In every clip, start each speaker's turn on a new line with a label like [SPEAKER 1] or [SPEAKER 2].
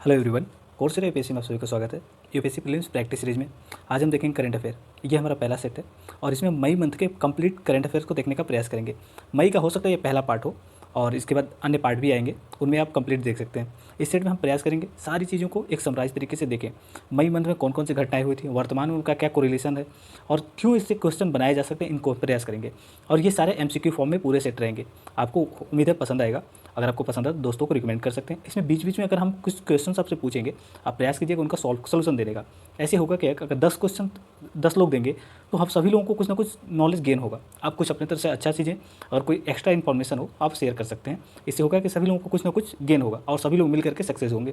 [SPEAKER 1] Hello everyone. Coursera UPSC में आप सभी का स्वागत है। यूपीएससी प्रीलिम्स प्रैक्टिस सीरीज में आज हम देखेंगे करंट अफेयर। ये हमारा पहला सेट है और इसमें मई मंथ के कंप्लीट करंट अफेयर्स को देखने का प्रयास करेंगे। मई का हो सकता है ये पहला पार्ट हो और इसके बाद अन्य पार्ट भी आएंगे, उनमें आप कंप्लीट देख सकते हैं। इस सेट में हम प्रयास करेंगे सारी चीज़ों को एक समराइज तरीके से देखें। मई मंथ में कौन कौन सी घटनाएं हुई थी, वर्तमान में उनका क्या कोरिलेशन है और क्यों इससे क्वेश्चन बनाए जा सकते हैं, इनको प्रयास करेंगे। और ये सारे एमसीक्यू फॉर्म में पूरे सेट रहेंगे। आपको उम्मीद है पसंद आएगा। अगर आपको पसंद है तो दोस्तों को रिकमेंड कर सकते हैं। इसमें बीच बीच में अगर हम कुछ क्वेश्चन आपसे पूछेंगे, आप प्रयास कीजिएगा उनका सोल्यूशन देने का। ऐसे होगा कि अगर 10 क्वेश्चन 10 लोग देंगे तो हम सभी लोगों को कुछ ना कुछ नॉलेज गेन होगा। आप कुछ अपनी तरफ से अच्छा चीज़ें और कोई एक्स्ट्रा इन्फॉर्मेशन हो आप शेयर कर सकते हैं। इससे होगा कि सभी लोगों को कुछ ना कुछ गेन होगा और सभी लोग मिल करके सक्सेस होंगे।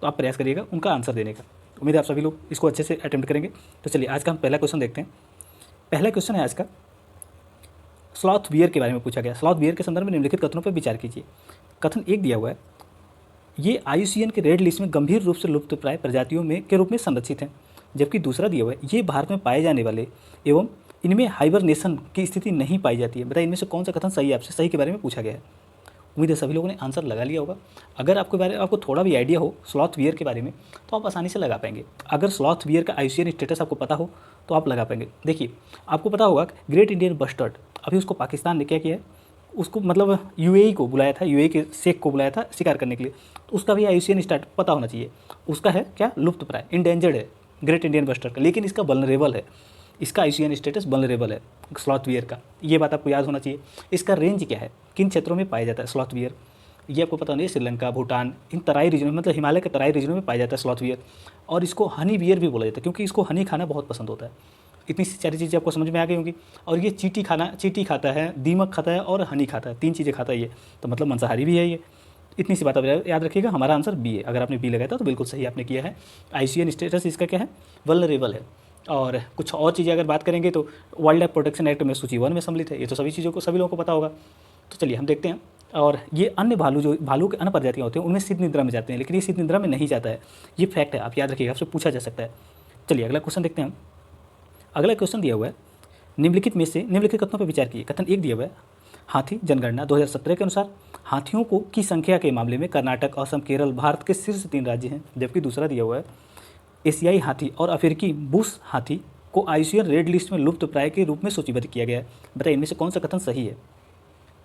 [SPEAKER 1] तो आप प्रयास करिएगा उनका आंसर देने का। उम्मीद है आप सभी लोग इसको अच्छे से अटेम्प्ट करेंगे। तो चलिए आज का हम पहला क्वेश्चन देखते हैं। पहला क्वेश्चन है आज का, स्लॉथ बियर के बारे में पूछा गया। स्लॉथ बियर के संदर्भ में निम्नलिखित कथनों पर विचार कीजिए। कथन एक दिया हुआ है, ये IUCN के रेड लिस्ट में गंभीर रूप से लुप्तप्राय प्रजातियों में के रूप में संरक्षित हैं। जबकि दूसरा दिया हुआ है, ये भारत में पाए जाने वाले एवं इनमें हाइबरनेशन की स्थिति नहीं पाई जाती है। बताइए इनमें से कौन सा कथन सही है, आपसे सही के बारे में पूछा गया है। उम्मीद है सभी लोगों ने आंसर लगा लिया होगा। अगर आपको थोड़ा भी आइडिया हो स्लॉथ बियर के बारे में तो आप आसानी से लगा पाएंगे। अगर स्लॉथ बियर का IUCN स्टेटस आपको पता हो तो आप लगा पाएंगे। देखिए आपको पता होगा ग्रेट इंडियन बस्टर्ड, अभी उसको पाकिस्तान ने क्या किया है, उसको मतलब UAE को बुलाया था, UAE के शेख को बुलाया था शिकार करने के लिए। तो उसका भी IUCN स्टार्ट पता होना चाहिए। उसका है क्या, लुप्तप्राय, इंडेंजर्ड है ग्रेट इंडियन बस्टर्ड का, लेकिन इसका वल्नरेबल है, इसका IUCN स्टेटस वल्नरेबल है स्लॉथ बियर का। ये बात आपको याद होना चाहिए। इसका रेंज क्या है, किन क्षेत्रों में पाया जाता है स्लॉथ बियर, ये आपको पता नहीं है। श्रीलंका, भूटान, इन तराई रीजनों में, मतलब हिमालय के तराई रीजनों में पाया जाता है स्लॉथ बियर। और इसको हनी बियर भी बोला जाता है क्योंकि इसको हनी खाना बहुत पसंद होता है। इतनी सारी चीज़ें आपको समझ में आ गई होंगी। और ये चींटी खाता है, दीमक खाता है और हनी खाता है, 3 चीज़ें खाता है ये, तो मतलब मांसाहारी भी है ये। इतनी सी बात आप याद रखिएगा। हमारा आंसर बी है। अगर आपने बी लगाया था तो बिल्कुल सही आपने किया है। IUCN स्टेटस इसका क्या है, वल्नरेबल है। और कुछ और चीज़ें अगर बात करेंगे तो वाइल्ड लाइफ प्रोटेक्शन एक्ट में सूची 1 में सम्मिलित है। ये तो सभी लोगों को पता होगा। तो चलिए हम देखते हैं। और ये अन्य भालू के अन्य प्रजातियाँ होती हैं उनमें शीत निद्रा में जाते हैं, लेकिन ये शीत निद्रा में नहीं जाता है। ये फैक्ट है, आप याद रखिएगा, आपसे पूछा जा सकता है। चलिए अगला क्वेश्चन देखते हैं हम। अगला क्वेश्चन दिया हुआ है, निम्नलिखित कथनों पर विचार कीजिए। कथन एक दिया हुआ है, हाथी जनगणना 2017 के अनुसार हाथियों को की संख्या के मामले में कर्नाटक, असम, केरल भारत के शीर्ष 3 राज्य हैं। जबकि दूसरा दिया हुआ है, एशियाई हाथी और अफ्रीकी बुश हाथी को IUCN रेड लिस्ट में लुप्तप्राय के रूप में सूचीबद्ध किया गया है। बताइए इनमें से कौन सा कथन सही है।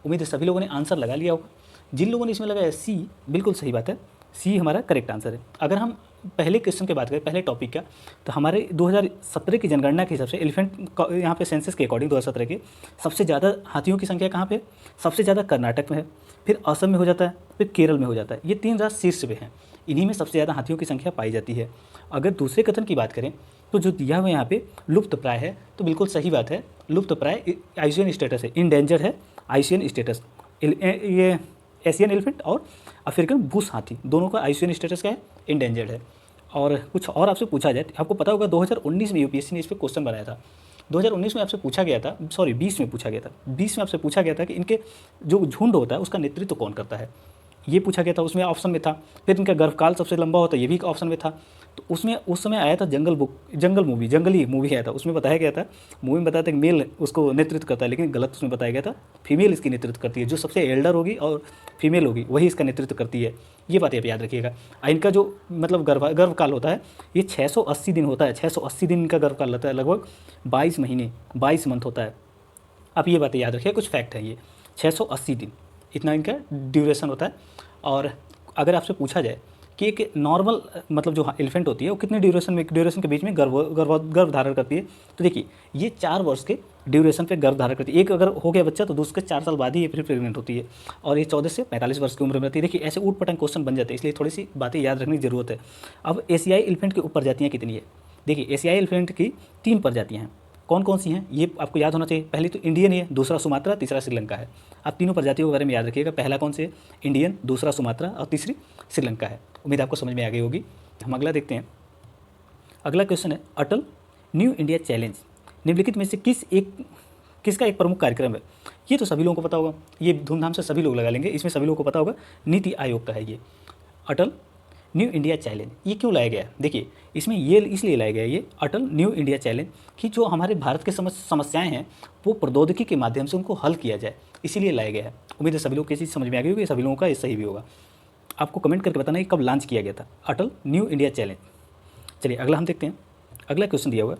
[SPEAKER 1] उम्मीद है सभी लोगों ने आंसर लगा लिया होगा। जिन लोगों ने इसमें लगाया सी, बिल्कुल सही बात है, सी हमारा करेक्ट आंसर है। अगर हम पहले क्वेश्चन की बात करें, पहले टॉपिक का, तो हमारे 2017 की जनगणना के हिसाब से एलिफेंट यहाँ पे सेंसस के अकॉर्डिंग 2017 के सबसे ज़्यादा हाथियों की संख्या कहाँ पे, सबसे ज़्यादा कर्नाटक में है, फिर असम में हो जाता है, फिर केरल में हो जाता है। ये 3 राज्य शीर्ष पे हैं, इन्हीं में सबसे ज़्यादा हाथियों की संख्या पाई जाती है। अगर दूसरे कथन की बात करें तो जो दिया हुआ यहाँ पे लुप्तप्राय है, तो बिल्कुल सही बात है। लुप्तप्राय IUCN स्टेटस है, इंडेंजर है IUCN स्टेटस। ये एशियन एलिफेंट और अफ्रीकन बुश हाथी दोनों का IUCN स्टेटस क्या है, इंडेंजर्ड है। और कुछ और आपसे पूछा जाए, आपको पता होगा 2019 में UPSC ने इस पर क्वेश्चन बनाया था। 2019 में आपसे पूछा गया था, सॉरी 20 में पूछा गया था, 20 में आपसे पूछा गया था कि इनके जो झुंड होता है उसका नेतृत्व कौन करता है, ये पूछा गया था। उसमें ऑप्शन में था। फिर इनका गर्भकाल सबसे लंबा होता है, ये भी एक ऑप्शन में था। तो उसमें उस समय आया था जंगली मूवी आया था। उसमें बताया गया था, मूवी में बताया था कि मेल उसको नेतृत्व करता है, लेकिन गलत उसमें बताया गया था फीमेल इसकी नेतृत्व करती है। जो सबसे एल्डर होगी और फीमेल होगी वही इसका नेतृत्व करती है। ये बात आप याद रखिएगा। इनका जो मतलब गर्भकाल होता है ये 680 दिन होता है। 680 दिन इनका गर्भकाल रहता है, लगभग 22 महीने, 22 मंथ होता है। आप ये बातें याद रखिए, कुछ फैक्ट है ये। 680 दिन इतना इनका ड्यूरेशन होता है। और अगर आपसे पूछा जाए कि एक नॉर्मल मतलब जो एलिफेंट होती है वो कितने ड्यूरेशन के बीच में गर्भ धारण करती है, तो देखिए ये 4 वर्ष के ड्यूरेशन पे गर्भ धारण करती है। एक अगर हो गया बच्चा तो दूसरे 4 साल बाद ही ये फिर प्रेग्नेंट होती है। और ये 14 से 45 वर्ष की उम्र में रहती है। देखिए ऐसे ऊट पटांग क्वेश्चन बन जाते हैं, इसलिए थोड़ी सी बातें याद रखने की जरूरत है। अब एशियाई एलिफेंट की उप प्रजातियाँ कितनी है, देखिए एशियाई एलिफेंट की 3 प्रजातियाँ हैं। कौन कौन सी हैं ये आपको याद होना चाहिए। पहली तो इंडियन है, दूसरा सुमात्रा, तीसरा श्रीलंका है। आप तीनों प्रजातियों के बारे में याद रखिएगा। पहला कौन से है, इंडियन, दूसरा सुमात्रा और तीसरी श्रीलंका है। उम्मीद आपको समझ में आ गई होगी। हम अगला देखते हैं। अगला क्वेश्चन है, अटल न्यू इंडिया चैलेंज निम्नलिखित में से किसका एक प्रमुख कार्यक्रम है। ये तो सभी लोगों को पता होगा, ये धूमधाम से सभी लोग लगा लेंगे। इसमें सभी लोगों को पता होगा, नीति आयोग का है ये अटल न्यू इंडिया चैलेंज। ये क्यों लाया गया, देखिए इसमें ये इसलिए लाया गया ये अटल न्यू इंडिया चैलेंज कि जो हमारे भारत के समस्याएं हैं वो प्रौद्योगिकी के माध्यम से उनको हल किया जाए, इसीलिए लाया गया है। उम्मीद है सभी लोग किसी समझ में आ गई होगी, सभी लोगों का ये सही भी होगा। आपको कमेंट करके बताना है कि कब लॉन्च किया गया था अटल न्यू इंडिया चैलेंज। चलिए अगला हम देखते हैं। अगला क्वेश्चन दिया हुआ है,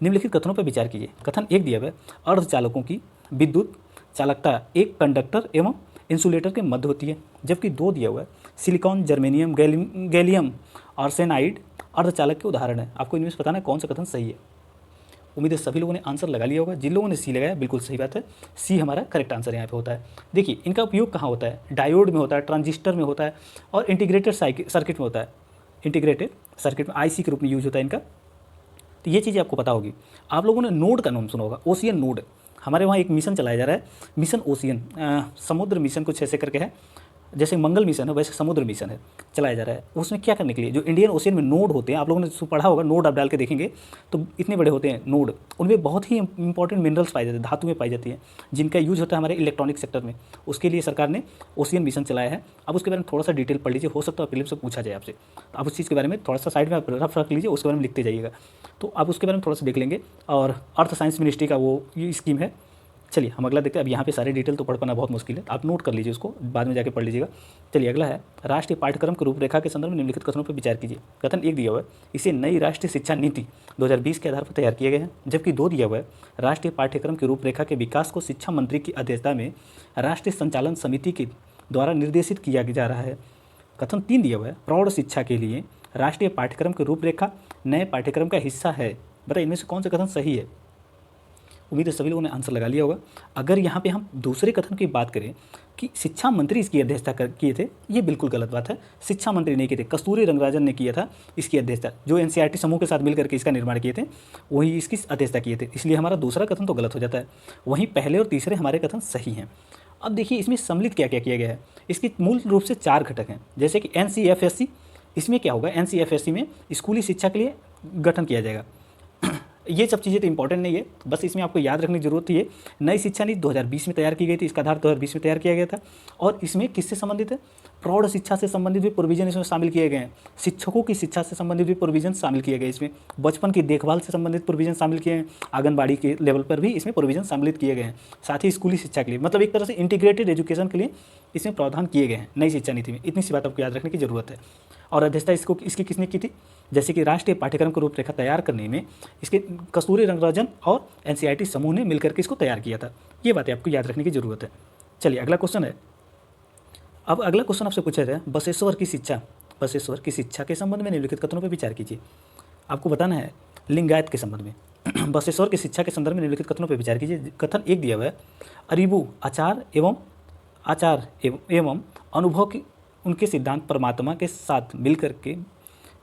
[SPEAKER 1] निम्नलिखित कथनों पर विचार कीजिए। कथन एक दिया हुआ है, अर्धचालकों की विद्युत चालकता एक कंडक्टर एवं इंसुलेटर के मध्य होती है। जबकि 2 दिया हुआ है, सिलिकॉन, जर्मेनियम, गैलियम आर्सेनाइड अर्धचालक के उदाहरण है। आपको इनमें से बताना है कौन सा कथन सही है। उम्मीद है सभी लोगों ने आंसर लगा लिया होगा। जिन लोगों ने सी लगाया बिल्कुल सही बात है, सी हमारा करेक्ट आंसर यहाँ पे होता है। देखिए इनका उपयोग कहाँ होता है, डायोड में होता है, ट्रांजिस्टर में होता है और इंटीग्रेटेड सर्किट में होता है। इंटीग्रेटेड सर्किट में आईसी के रूप में यूज होता है इनका। तो ये चीज़ें आपको पता होगी। आप लोगों ने नोड का नाम सुना होगा, ओशियन नोड। हमारे वहाँ एक मिशन चलाया जा रहा है, मिशन ओशियन, समुद्र मिशन कुछ ऐसे करके है, जैसे मंगल मिशन है वैसे समुद्र मिशन है, चलाया जा रहा है। उसमें क्या करने के लिए, जो इंडियन ओशियन में नोड होते हैं, आप लोगों ने पढ़ा होगा, नोड आप डाल के देखेंगे तो इतने बड़े होते हैं नोड, उनमें बहुत ही इंपॉर्टेंट मिनरल्स पाए जाते हैं, धातुएं पाई जाती हैं, जिनका यूज होता है हमारे इलेक्ट्रॉनिक सेक्टर में। उसके लिए सरकार ने ओशियन मिशन चलाया है। अब उसके बारे में थोड़ा सा डिटेल पढ़ लीजिए, हो सकता है फिल्म से पूछा जाए आपसे, तो आप उस चीज़ के बारे में थोड़ा सा साइड में आप रफ रख लीजिए, उसके बारे में लिखते जाइएगा, तो आप उसके बारे में थोड़ा सा देख लेंगे। और अर्थ साइंस मिनिस्ट्री का वो ये स्कीम है। चलिए हम अगला देखते हैं। अब यहाँ पे सारे डिटेल तो पढ़ पाना बहुत मुश्किल है, आप नोट कर लीजिए, उसको बाद में जाके पढ़ लीजिएगा। चलिए अगला है, राष्ट्रीय पाठ्यक्रम की रूपरेखा के संदर्भ में निम्नलिखित कथनों पर विचार कीजिए। कथन एक दिया हुआ है, इसे नई राष्ट्रीय शिक्षा नीति 2020 के आधार पर तैयार किए गए हैं। जबकि 2 दिया हुआ है, राष्ट्रीय पाठ्यक्रम की रूपरेखा के विकास को शिक्षा मंत्री की अध्यक्षता में राष्ट्रीय संचालन समिति के द्वारा निर्देशित किया जा रहा है। कथन 3 दिया हुआ है, प्रौढ़ शिक्षा के लिए राष्ट्रीय पाठ्यक्रम की रूपरेखा नए पाठ्यक्रम का हिस्सा है। बताइए इनमें से कौन सा कथन सही है। उम्मीद है सभी लोगों ने आंसर लगा लिया होगा। अगर यहाँ पे हम दूसरे कथन की बात करें कि शिक्षा मंत्री इसकी अध्यक्षता किए थे, ये बिल्कुल गलत बात है। शिक्षा मंत्री नहीं किए थे, कस्तूरी रंगराजन ने किया था इसकी अध्यक्षता, जो एनसीईआरटी समूह के साथ मिलकर के इसका निर्माण किए थे, वही इसकी अध्यक्षता किए थे। इसलिए हमारा दूसरा कथन तो गलत हो जाता है, वहीं पहले और तीसरे हमारे कथन सही हैं। अब देखिए इसमें सम्मिलित क्या क्या किया गया है। इसकी मूल रूप से 4 घटक हैं, जैसे कि NCFSC। इसमें क्या होगा, NCFSC में स्कूली शिक्षा के लिए गठन किया जाएगा। ये सब चीज़ें तो इंपॉर्टेंट नहीं है, बस इसमें आपको याद रखने की जरूरत थी। नई शिक्षा नीति 2020 में तैयार की गई थी, इसका आधार 2020 में तैयार किया गया था। और इसमें किससे संबंधित है, प्रौढ़ शिक्षा से संबंधित भी प्रोविजन इसमें शामिल किए गए हैं। शिक्षकों की शिक्षा से संबंधित भी प्रोविजन शामिल किए गए, इसमें बचपन की देखभाल से संबंधित प्रोविजन शामिल किए हैं, आंगनबाड़ी के लेवल पर भी इसमें प्रोविजन सम्मिलित किए गए हैं। साथ ही स्कूली शिक्षा के लिए, मतलब एक तरह से इंटीग्रेटेड एजुकेशन के लिए इसमें प्रावधान किए गए हैं नई शिक्षा नीति में। इतनी सी बात आपको याद रखने की जरूरत है। और अध्यक्षता इसकी किसने की थी, जैसे कि राष्ट्रीय पाठ्यक्रम की रूपरेखा तैयार करने में इसके कस्तूरी रंगराजन और एनसीईआरटी समूह ने मिलकर के इसको तैयार किया था। ये बातें आपको याद रखने की जरूरत है। चलिए अगला क्वेश्चन है। अब अगला क्वेश्चन आपसे पूछा जाए, बसवेश्वर की शिक्षा के संबंध में निम्नलिखित कथनों पर विचार कीजिए। आपको बताना है लिंगायत के संबंध में बसवेश्वर की शिक्षा के संदर्भ में निम्नलिखित कथनों पर विचार कीजिए। कथन एक दिया हुआ है, अरिबू आचार एवं अनुभव की उनके सिद्धांत परमात्मा के साथ मिलकर के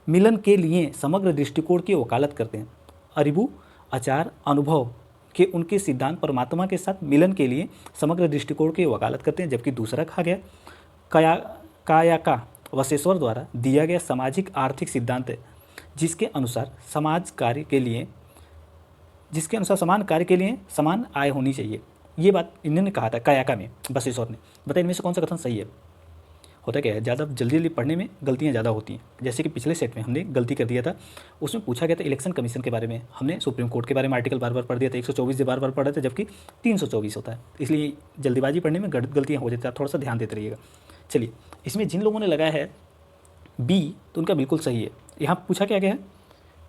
[SPEAKER 1] मिलन के लिए समग्र दृष्टिकोण की वकालत करते हैं। अरिबू आचार अनुभव के उनके सिद्धांत परमात्मा के साथ मिलन के लिए समग्र दृष्टिकोण की वकालत करते हैं। जबकि दूसरा कहा गया, कायाका बसवेश्वर द्वारा दिया गया सामाजिक आर्थिक सिद्धांत है, जिसके अनुसार समान कार्य के लिए समान आय होनी चाहिए। ये बात इन्होंने कहा था कायाका में, बसवेश्वर ने। बताइए इनमें से कौन सा कथन सही है। होता क्या है, ज़्यादा जल्दी पढ़ने में गलतियाँ ज़्यादा होती हैं। जैसे कि पिछले सेट में हमने गलती कर दिया था, उसमें पूछा गया था इलेक्शन कमीशन के बारे में, हमने सुप्रीम कोर्ट के बारे में आर्टिकल बार बार पढ़ दिया था, 124 से बार बार पढ़ रहे थे, जबकि 324 होता है। इसलिए जल्दीबाजी पढ़ने में गलतियाँ हो जाती है, आप थोड़ा सा ध्यान देते रहिएगा। चलिए इसमें जिन लोगों ने लगाया है बी, तो उनका बिल्कुल सही है। यहाँ पूछा क्या गया है,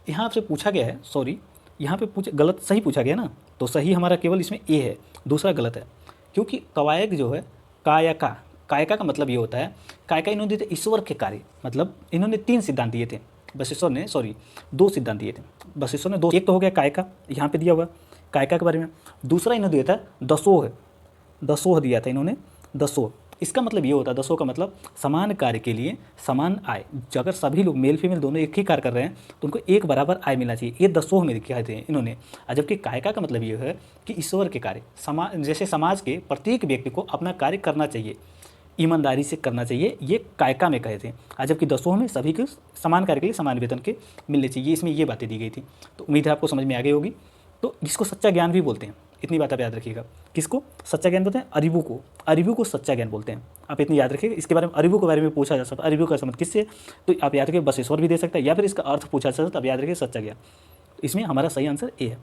[SPEAKER 1] यहाँ आपसे पूछा गया है, सॉरी यहाँ पे गलत सही पूछा गया ना, तो सही हमारा केवल इसमें ए है, दूसरा गलत है। क्योंकि कवायक जो है, कायका का मतलब ये होता है, कायका इन्होंने दिए थे ईश्वर के कार्य, मतलब इन्होंने 3 सिद्धांत दिए थे बसवेश्वर ने, 2 सिद्धांत दिए थे बसवेश्वर ने, 2। एक तो हो गया कायका, यहाँ पे दिया हुआ कायका के बारे में। दूसरा इन्होंने दिया था दसोह दिया था इन्होंने, दसोह। इसका मतलब ये होता है, दसों का मतलब समान कार्य के लिए समान आय। अगर सभी लोग मेल फीमेल दोनों एक ही कार्य कर रहे हैं तो उनको एक बराबर आय मिलना चाहिए, ये दसों में दिखाए थे इन्होंने। जबकि कायका का मतलब ये है कि ईश्वर के कार्य, जैसे समाज के प्रत्येक व्यक्ति को अपना कार्य करना चाहिए, ईमानदारी से करना चाहिए, ये कायका में कहे थे। जबकि दसों में सभी को समान कार्य के लिए समान वेतन के मिलने चाहिए, इसमें ये बातें दी गई थी। तो उम्मीद है आपको समझ में आ गई होगी। तो जिसको सच्चा ज्ञान भी बोलते हैं, इतनी बात आप याद रखिएगा। किसको सच्चा ज्ञान बोलते हैं, अरिबू को सच्चा ज्ञान बोलते हैं। आप इतनी याद रखिएगा। इसके बारे में अरिबू के बारे में पूछा जा सकता है, अरिबू का संबंध किससे, तो आप याद रखिए बसवेश्वर भी दे सकता है, या फिर इसका अर्थ पूछा जा सकता है, आप याद रखिए सच्चा ज्ञान। इसमें हमारा सही आंसर ए है।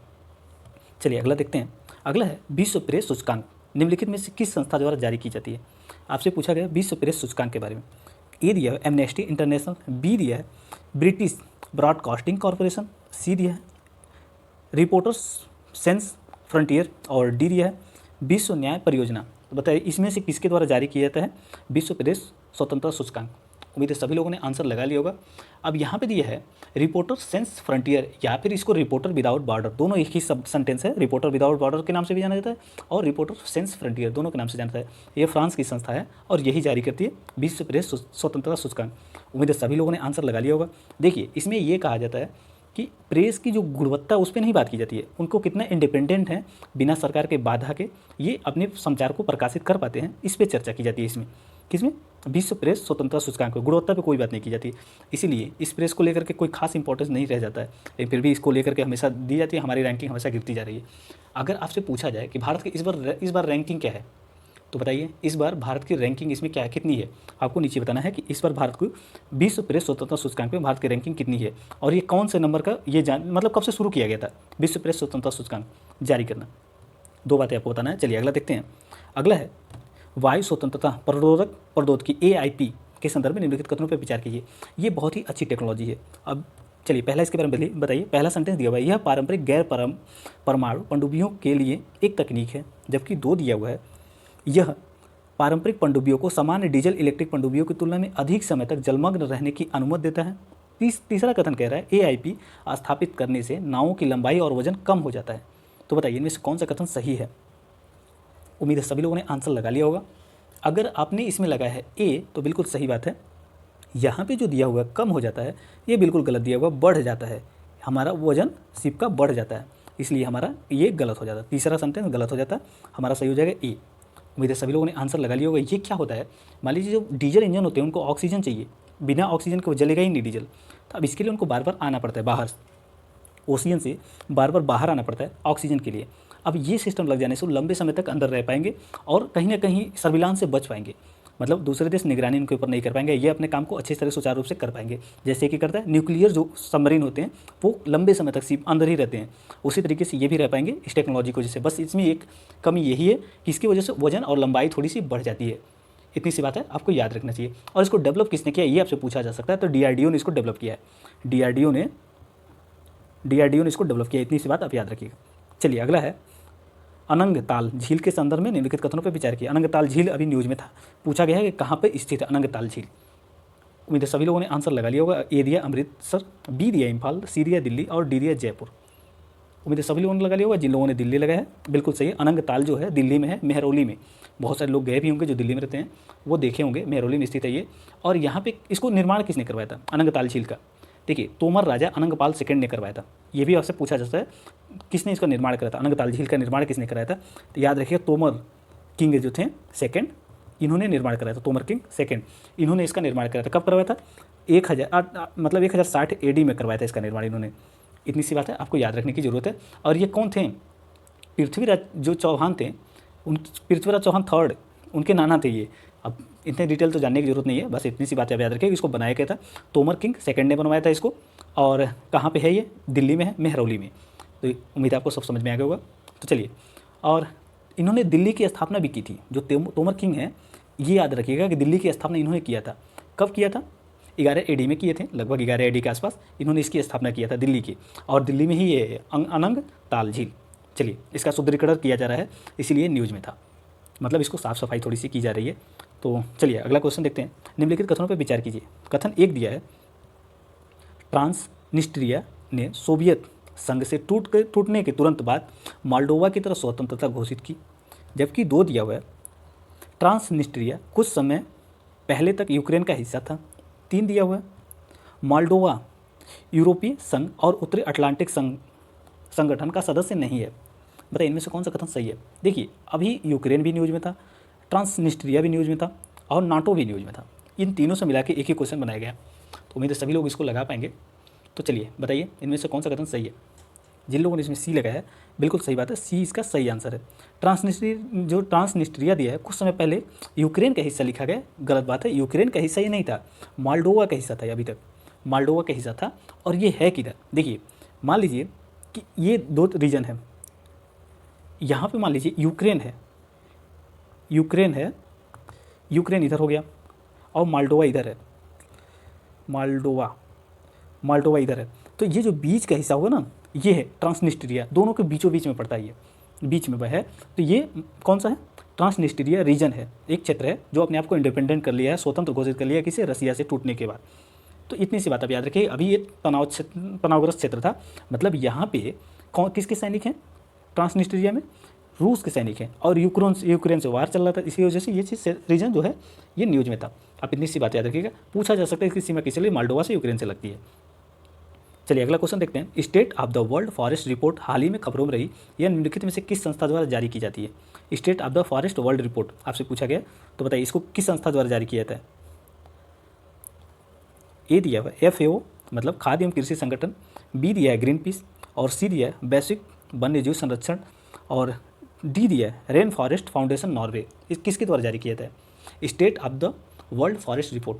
[SPEAKER 1] चलिए अगला देखते हैं। अगला है विश्व प्रेस सूचकांक निम्नलिखित में से किस संस्था द्वारा जारी की जाती है। आपसे पूछा गया विश्व प्रेस सूचकांक के बारे में। ए दिया है एमनेस्टी इंटरनेशनल, बी दिया है ब्रिटिश ब्रॉडकास्टिंग कॉरपोरेशन, सी दिया है रिपोर्टर्स सेंस फ्रंटियर और डी दिया है विश्व न्याय परियोजना। तो बताइए इसमें से किसके द्वारा जारी किया जाता है विश्व प्रेस स्वतंत्रता सूचकांक। उम्मीद है सभी लोगों ने आंसर लगा लिया होगा। अब यहाँ पे दिया है रिपोर्टर सेंस फ्रंटियर या फिर इसको रिपोर्टर विदाउट बॉर्डर, दोनों एक ही सब सेंटेंस है। रिपोर्टर विदाउट बॉर्डर के नाम से भी जाना जाता है और रिपोर्टर सेंस फ्रंटियर दोनों के नाम से जाना जाता है। ये फ्रांस की संस्था है और यही जारी करती है विश्व प्रेस स्वतंत्रता सूचकांक। उम्मीद है सभी लोगों ने आंसर लगा लिया होगा। देखिए इसमें ये कहा जाता है कि प्रेस की जो गुणवत्ता उस पर नहीं बात की जाती है, उनको कितना इंडिपेंडेंट है बिना सरकार के बाधा के ये अपने समाचार को प्रकाशित कर पाते हैं, इस पर चर्चा की जाती है। इसमें किसमें विश्व प्रेस स्वतंत्रता सूचकांक में गुणवत्ता पे कोई बात नहीं की जाती। इसीलिए इस प्रेस को लेकर के कोई खास इंपॉर्टेंस नहीं रह जाता है, लेकिन फिर भी इसको लेकर के हमेशा दी जाती है। हमारी रैंकिंग हमेशा गिरती जा रही है। अगर आपसे पूछा जाए कि भारत की इस बार रैंकिंग क्या है, तो बताइए इस बार भारत की रैंकिंग इसमें क्या है, कितनी है। आपको नीचे बताना है कि इस बार भारत को विश्व प्रेस स्वतंत्रता सूचकांक में भारत की रैंकिंग कितनी है और ये कौन से नंबर का ये मतलब कब से शुरू किया गया था विश्व प्रेस स्वतंत्रता सूचकांक जारी करना। दो बातें आपको बताना है। चलिए अगला देखते हैं। अगला है वायु स्वतंत्रता प्ररोधक प्रौद्योगिकी AIP के संदर्भ में निम्नलिखित कथनों पर विचार कीजिए। ये बहुत ही अच्छी टेक्नोलॉजी है। अब चलिए पहला इसके बारे में बताइए। पहला सेंटेंस दिया हुआ है यह पारंपरिक गैर परमाणु पनडुब्बियों के लिए एक तकनीक है, जबकि 2 दिया हुआ है यह पारंपरिक पनडुब्बियों को सामान्य डीजल इलेक्ट्रिक पनडुब्बियों की तुलना में अधिक समय तक जलमग्न रहने की अनुमति देता है। तीसरा कथन कह रहा है AIP स्थापित करने से नावों की लंबाई और वजन कम हो जाता है। तो बताइए इनमें से कौन सा कथन सही है। उम्मीद है सभी लोगों ने आंसर लगा लिया होगा। अगर आपने इसमें लगाया है A तो बिल्कुल सही बात है। यहाँ पे जो दिया हुआ है कम हो जाता है, ये बिल्कुल गलत दिया हुआ, बढ़ जाता है। हमारा वजन शिप का बढ़ जाता है, इसलिए हमारा ये गलत हो जाता है। तीसरा सेंटेंस गलत हो जाता है, हमारा सही हो जाएगा A। उम्मीद है सभी लोगों ने आंसर लगा लिया होगा। ये क्या होता है, मान लीजिए जो डीजल इंजन होते हैं उनको ऑक्सीजन चाहिए, बिना ऑक्सीजन के वो जलेगा ही नहीं डीजल। तो अब इसके लिए उनको बार बार आना पड़ता है बाहर, ओशियन से बार बार बाहर आना पड़ता है ऑक्सीजन के लिए। अब ये सिस्टम लग जाने से वो लंबे समय तक अंदर रह पाएंगे और कहीं ना कहीं सर्विलांस से बच पाएंगे। मतलब दूसरे देश निगरानी उनके ऊपर नहीं कर पाएंगे, ये अपने काम को अच्छी तरह सुचारू रूप से कर पाएंगे। जैसे कि करता है न्यूक्लियर जो सबमरीन होते हैं वो लंबे समय तक सिर्फ अंदर ही रहते हैं, उसी तरीके से ये भी रह पाएंगे इस टेक्नोलॉजी की वजह से। बस इसमें एक कमी यही है कि इसकी वजह से वजन और लंबाई थोड़ी सी बढ़ जाती है। इतनी सी बात है, आपको याद रखना चाहिए। और इसको डेवलप किसने किया ये आपसे पूछा जा सकता है, तो DRDO ने इसको डेवलप किया है। DRDO ने इसको डेवलप किया, इतनी सी बात आप याद रखिएगा। चलिए अगला है अनंगताल झील के संदर्भ में निम्नलिखित कथनों पर विचार किया। अनंगताल झील अभी न्यूज में था, पूछा गया है कि कहाँ पे स्थित है अनंगताल झील। उम्मीद है सभी लोगों ने आंसर लगा लिया होगा। A दिया अमृतसर, B दिया इम्फाल, C दिया दिल्ली और D दिया जयपुर। उम्मीद है सभी लोगों ने लगा लिया होगा। जिन लोगों ने दिल्ली लगाया है बिल्कुल सही है। अनंगताल जो है दिल्ली में है, मेहरौली में। बहुत सारे लोग गए भी होंगे जो दिल्ली में रहते हैं, वो देखे होंगे, मेहरौली में स्थित है ये। और यहाँ पे इसको निर्माण किसने करवाया था अनंगताल झील का, देखिए तोमर राजा अनंगपाल सेकंड ने करवाया था। ये भी आपसे पूछा जाता है किसने इसका निर्माण करा था, अनंगताल झील का निर्माण किसने कराया था। तो याद रखिए तोमर किंग जो थे सेकंड, इन्होंने निर्माण कराया था। तोमर किंग सेकंड इन्होंने इसका निर्माण कराया था। कब करवाया था 1060 AD में करवाया था इसका निर्माण इन्होंने। इतनी सी बात है, आपको याद रखने की ज़रूरत है। और ये कौन थे, पृथ्वीराज जो चौहान थे, उन पृथ्वीराज चौहान थर्ड उनके नाना थे ये। अब इतने डिटेल तो जानने की जरूरत नहीं है, बस इतनी सी बात आप याद रखिए। इसको बनाया क्या था, तोमर किंग सेकंड ने बनवाया था इसको। और कहाँ पे है ये, दिल्ली में है, मेहरौली में। तो उम्मीद है आपको सब समझ में आ गया होगा। तो चलिए, और इन्होंने दिल्ली की स्थापना भी की थी। जो तोमर किंग है, ये याद रखिएगा कि दिल्ली की स्थापना इन्होंने किया था। कब किया था, 11 AD में किए थे, लगभग 11 AD के आसपास इन्होंने इसकी स्थापना किया था दिल्ली की। और दिल्ली में ही ये अनंग ताल झील। चलिए, इसका सुदृढ़ीकरण किया जा रहा है, इसीलिए न्यूज़ में था। मतलब इसको साफ़ सफाई थोड़ी सी की जा रही है। तो चलिए अगला क्वेश्चन देखते हैं। निम्नलिखित कथनों पर विचार कीजिए। कथन 1 दिया है ट्रांसनिस्ट्रिया ने सोवियत संघ से टूटने के तुरंत बाद मोल्डोवा की तरफ स्वतंत्रता घोषित की। जबकि 2 दिया हुआ है ट्रांसनिस्ट्रिया कुछ समय पहले तक यूक्रेन का हिस्सा था। 3 दिया हुआ है मोल्डोवा यूरोपीय संघ और उत्तरी अटलांटिक संगठन का सदस्य नहीं है। बताइए इनमें से कौन सा कथन सही है। देखिए अभी यूक्रेन भी न्यूज़ में था, ट्रांसनिस्ट्रिया भी न्यूज़ में था और नाटो भी न्यूज़ में था। इन तीनों से मिला के एक ही क्वेश्चन बनाया गया। तो उम्मीद है सभी लोग इसको लगा पाएंगे। तो चलिए बताइए इनमें से कौन सा कथन सही है। जिन लोगों ने इसमें C लगाया है बिल्कुल सही बात है, C इसका सही आंसर है। ट्रांसनिस्ट्रिया दिया है कुछ समय पहले यूक्रेन का हिस्सा लिखा गया, गलत बात है। यूक्रेन का हिस्सा ये नहीं था, मोल्डोवा का हिस्सा था। अभी तक मोल्डोवा का हिस्सा था। और ये है किधर, देखिए मान लीजिए कि ये 2 रीजन है। यहाँ पे मान लीजिए यूक्रेन है, यूक्रेन इधर हो गया और मोल्डोवा इधर है। माल्डोवा, माल्डोवा इधर है। तो ये जो बीच का हिस्सा होगा ना, ये है ट्रांसनिस्ट्रिया, दोनों के बीचों बीच में पड़ता है, ये बीच में वह है। तो ये कौन सा है? ट्रांसनिस्ट्रिया रीजन है, एक क्षेत्र है जो अपने आप को इंडिपेंडेंट कर लिया है, स्वतंत्र घोषित कर लिया है किसे? रसिया से टूटने के बाद। तो इतनी सी बात आप याद रखिए। अभी ये तनावग्रस्त क्षेत्र था, मतलब यहाँ पे कौन किसके सैनिक हैं? ट्रांसनिस्ट्रिया में रूस के सैनिक हैं, और यूक्रेन से वार चल रहा था, इसी वजह से ये चीज़ रीजन जो है ये न्यूज में था। आप इतनी सी बात याद रखिएगा। पूछा जा सकता है इसकी सीमा किससे? माल्डोवा से, यूक्रेन से लगती है। चलिए अगला क्वेश्चन देखते हैं। State of the world forest report हाल ही में खबरों में रही, यह निम्नलिखित में से किस संस्था द्वारा जारी की जाती है? State of the forest world report आपसे पूछा गया, तो बताइए इसको किस संस्था द्वारा जारी किया जाता है? ए दिया हुआ FAO मतलब खाद्य एवं कृषि संगठन, बी दिया है ग्रीन पीस, और सी दिया है वैश्विक वन्य जीव संरक्षण, और डी दिया है रेन फॉरेस्ट फाउंडेशन नॉर्वे। इस किसके द्वारा जारी किया जाता है? State of the world forest report.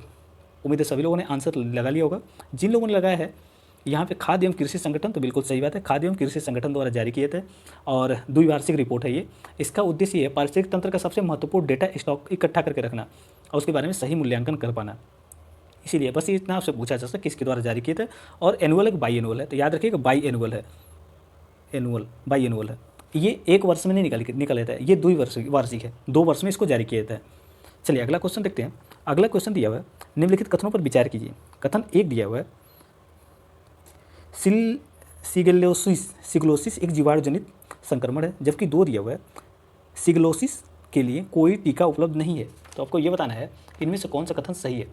[SPEAKER 1] उम्मीद है सभी लोगों ने आंसर लगा लिया होगा। जिन लोगों ने लगाया है यहाँ पे खाद्य एवं कृषि संगठन, तो बिल्कुल सही बात है, खाद्य एवं कृषि संगठन द्वारा जारी किए थे, और द्विवार्षिक रिपोर्ट है ये। इसका उद्देश्य ये है पारिस्थितिक तंत्र का सबसे महत्वपूर्ण डेटा स्टॉक इकट्ठा करके रखना और उसके बारे में सही मूल्यांकन कर पाना। इसीलिए बस इतना आपसे पूछा जा सकता है किसके द्वारा जारी किए थे। और एनुअल है, बाई एनुअल है, तो याद रखिएगा बाई एनुअल है, बाई एनुअल है। ये एक वर्ष में नहीं निकल लेता है, ये वार्षिक है, 2 वर्ष में इसको जारी किया जाता है। चलिए अगला क्वेश्चन देखते हैं। अगला क्वेश्चन दिया हुआ है, निम्नलिखित कथनों पर विचार कीजिए। कथन 1 दिया हुआ है, सिगलोसिस एक जीवाणु जनित संक्रमण है, जबकि 2 दिया हुआ है, सिगलोसिस के लिए कोई टीका उपलब्ध नहीं है। तो आपको ये बताना है इनमें से कौन सा कथन सही है।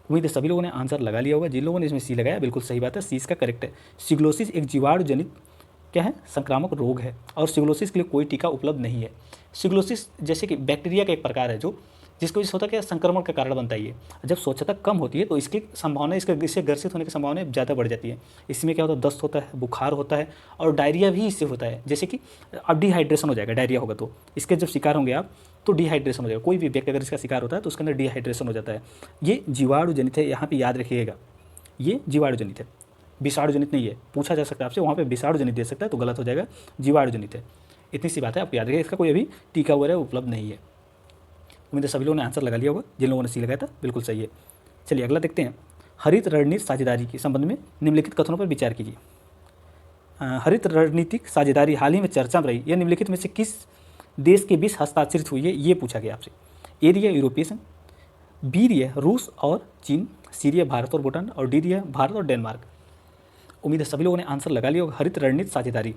[SPEAKER 1] उम्मीद है सभी लोगों ने आंसर लगा लिया होगा। जिन लोगों ने इसमें सी लगाया बिल्कुल सही बात है, सी इसका करेक्ट है। सिगलोसिस एक जीवाणु जनित क्या है? संक्रामक रोग है, और सिगलोसिस के लिए कोई टीका उपलब्ध नहीं है। सिगलोसिस जैसे कि बैक्टीरिया का एक प्रकार है जो जिसकी वजह से होता है कि संक्रमण का कारण बनता है ये। जब स्वच्छता कम होती है तो इसकी संभावना, इससे ग्रसित होने की संभावना ज़्यादा बढ़ जाती है। इसमें क्या होता है? दस्त होता है, बुखार होता है, और डायरिया भी इससे होता है। जैसे कि अब डिहाइड्रेशन हो जाएगा, डायरिया होगा तो इसके जब शिकार होंगे आप तो डिहाइड्रेशन हो जाएगा। कोई भी व्यक्ति अगर इसका शिकार होता है तो उसके अंदर डिहाइड्रेशन हो जाता है। ये जीवाणु जनित है, यहाँ पर याद रखिएगा, ये जीवाणु जनित है, विषाणु जनित नहीं है। पूछा जा सकता है आपसे, वहाँ पे विषाणु जनित दे सकता है तो गलत हो जाएगा, जीवाणु जनित है। इतनी सी बात है, आप याद रखिए, इसका कोई अभी टीका वगैरह उपलब्ध नहीं है। उम्मीद है सभी लोगों ने आंसर लगा लिया होगा। जिन लोगों ने सी लगाया था बिल्कुल सही है। चलिए अगला देखते हैं। हरित रणनीति साझेदारी के संबंध में निम्नलिखित कथनों पर विचार कीजिए। हरित रणनीतिक साझेदारी हाल ही में चर्चा में रही, यह निम्नलिखित में से किस देश के बीच हस्ताक्षरित हुई है? ये पूछा गया आपसे। ए दिया यूरोपीय संघ, बी दिया रूस और चीन, सी दिया भारत और भूटान, और डी दिया भारत और डेनमार्क। उम्मीद है सभी लोगों ने आंसर लगा लिया होगा। हरित रणनीति साझेदारी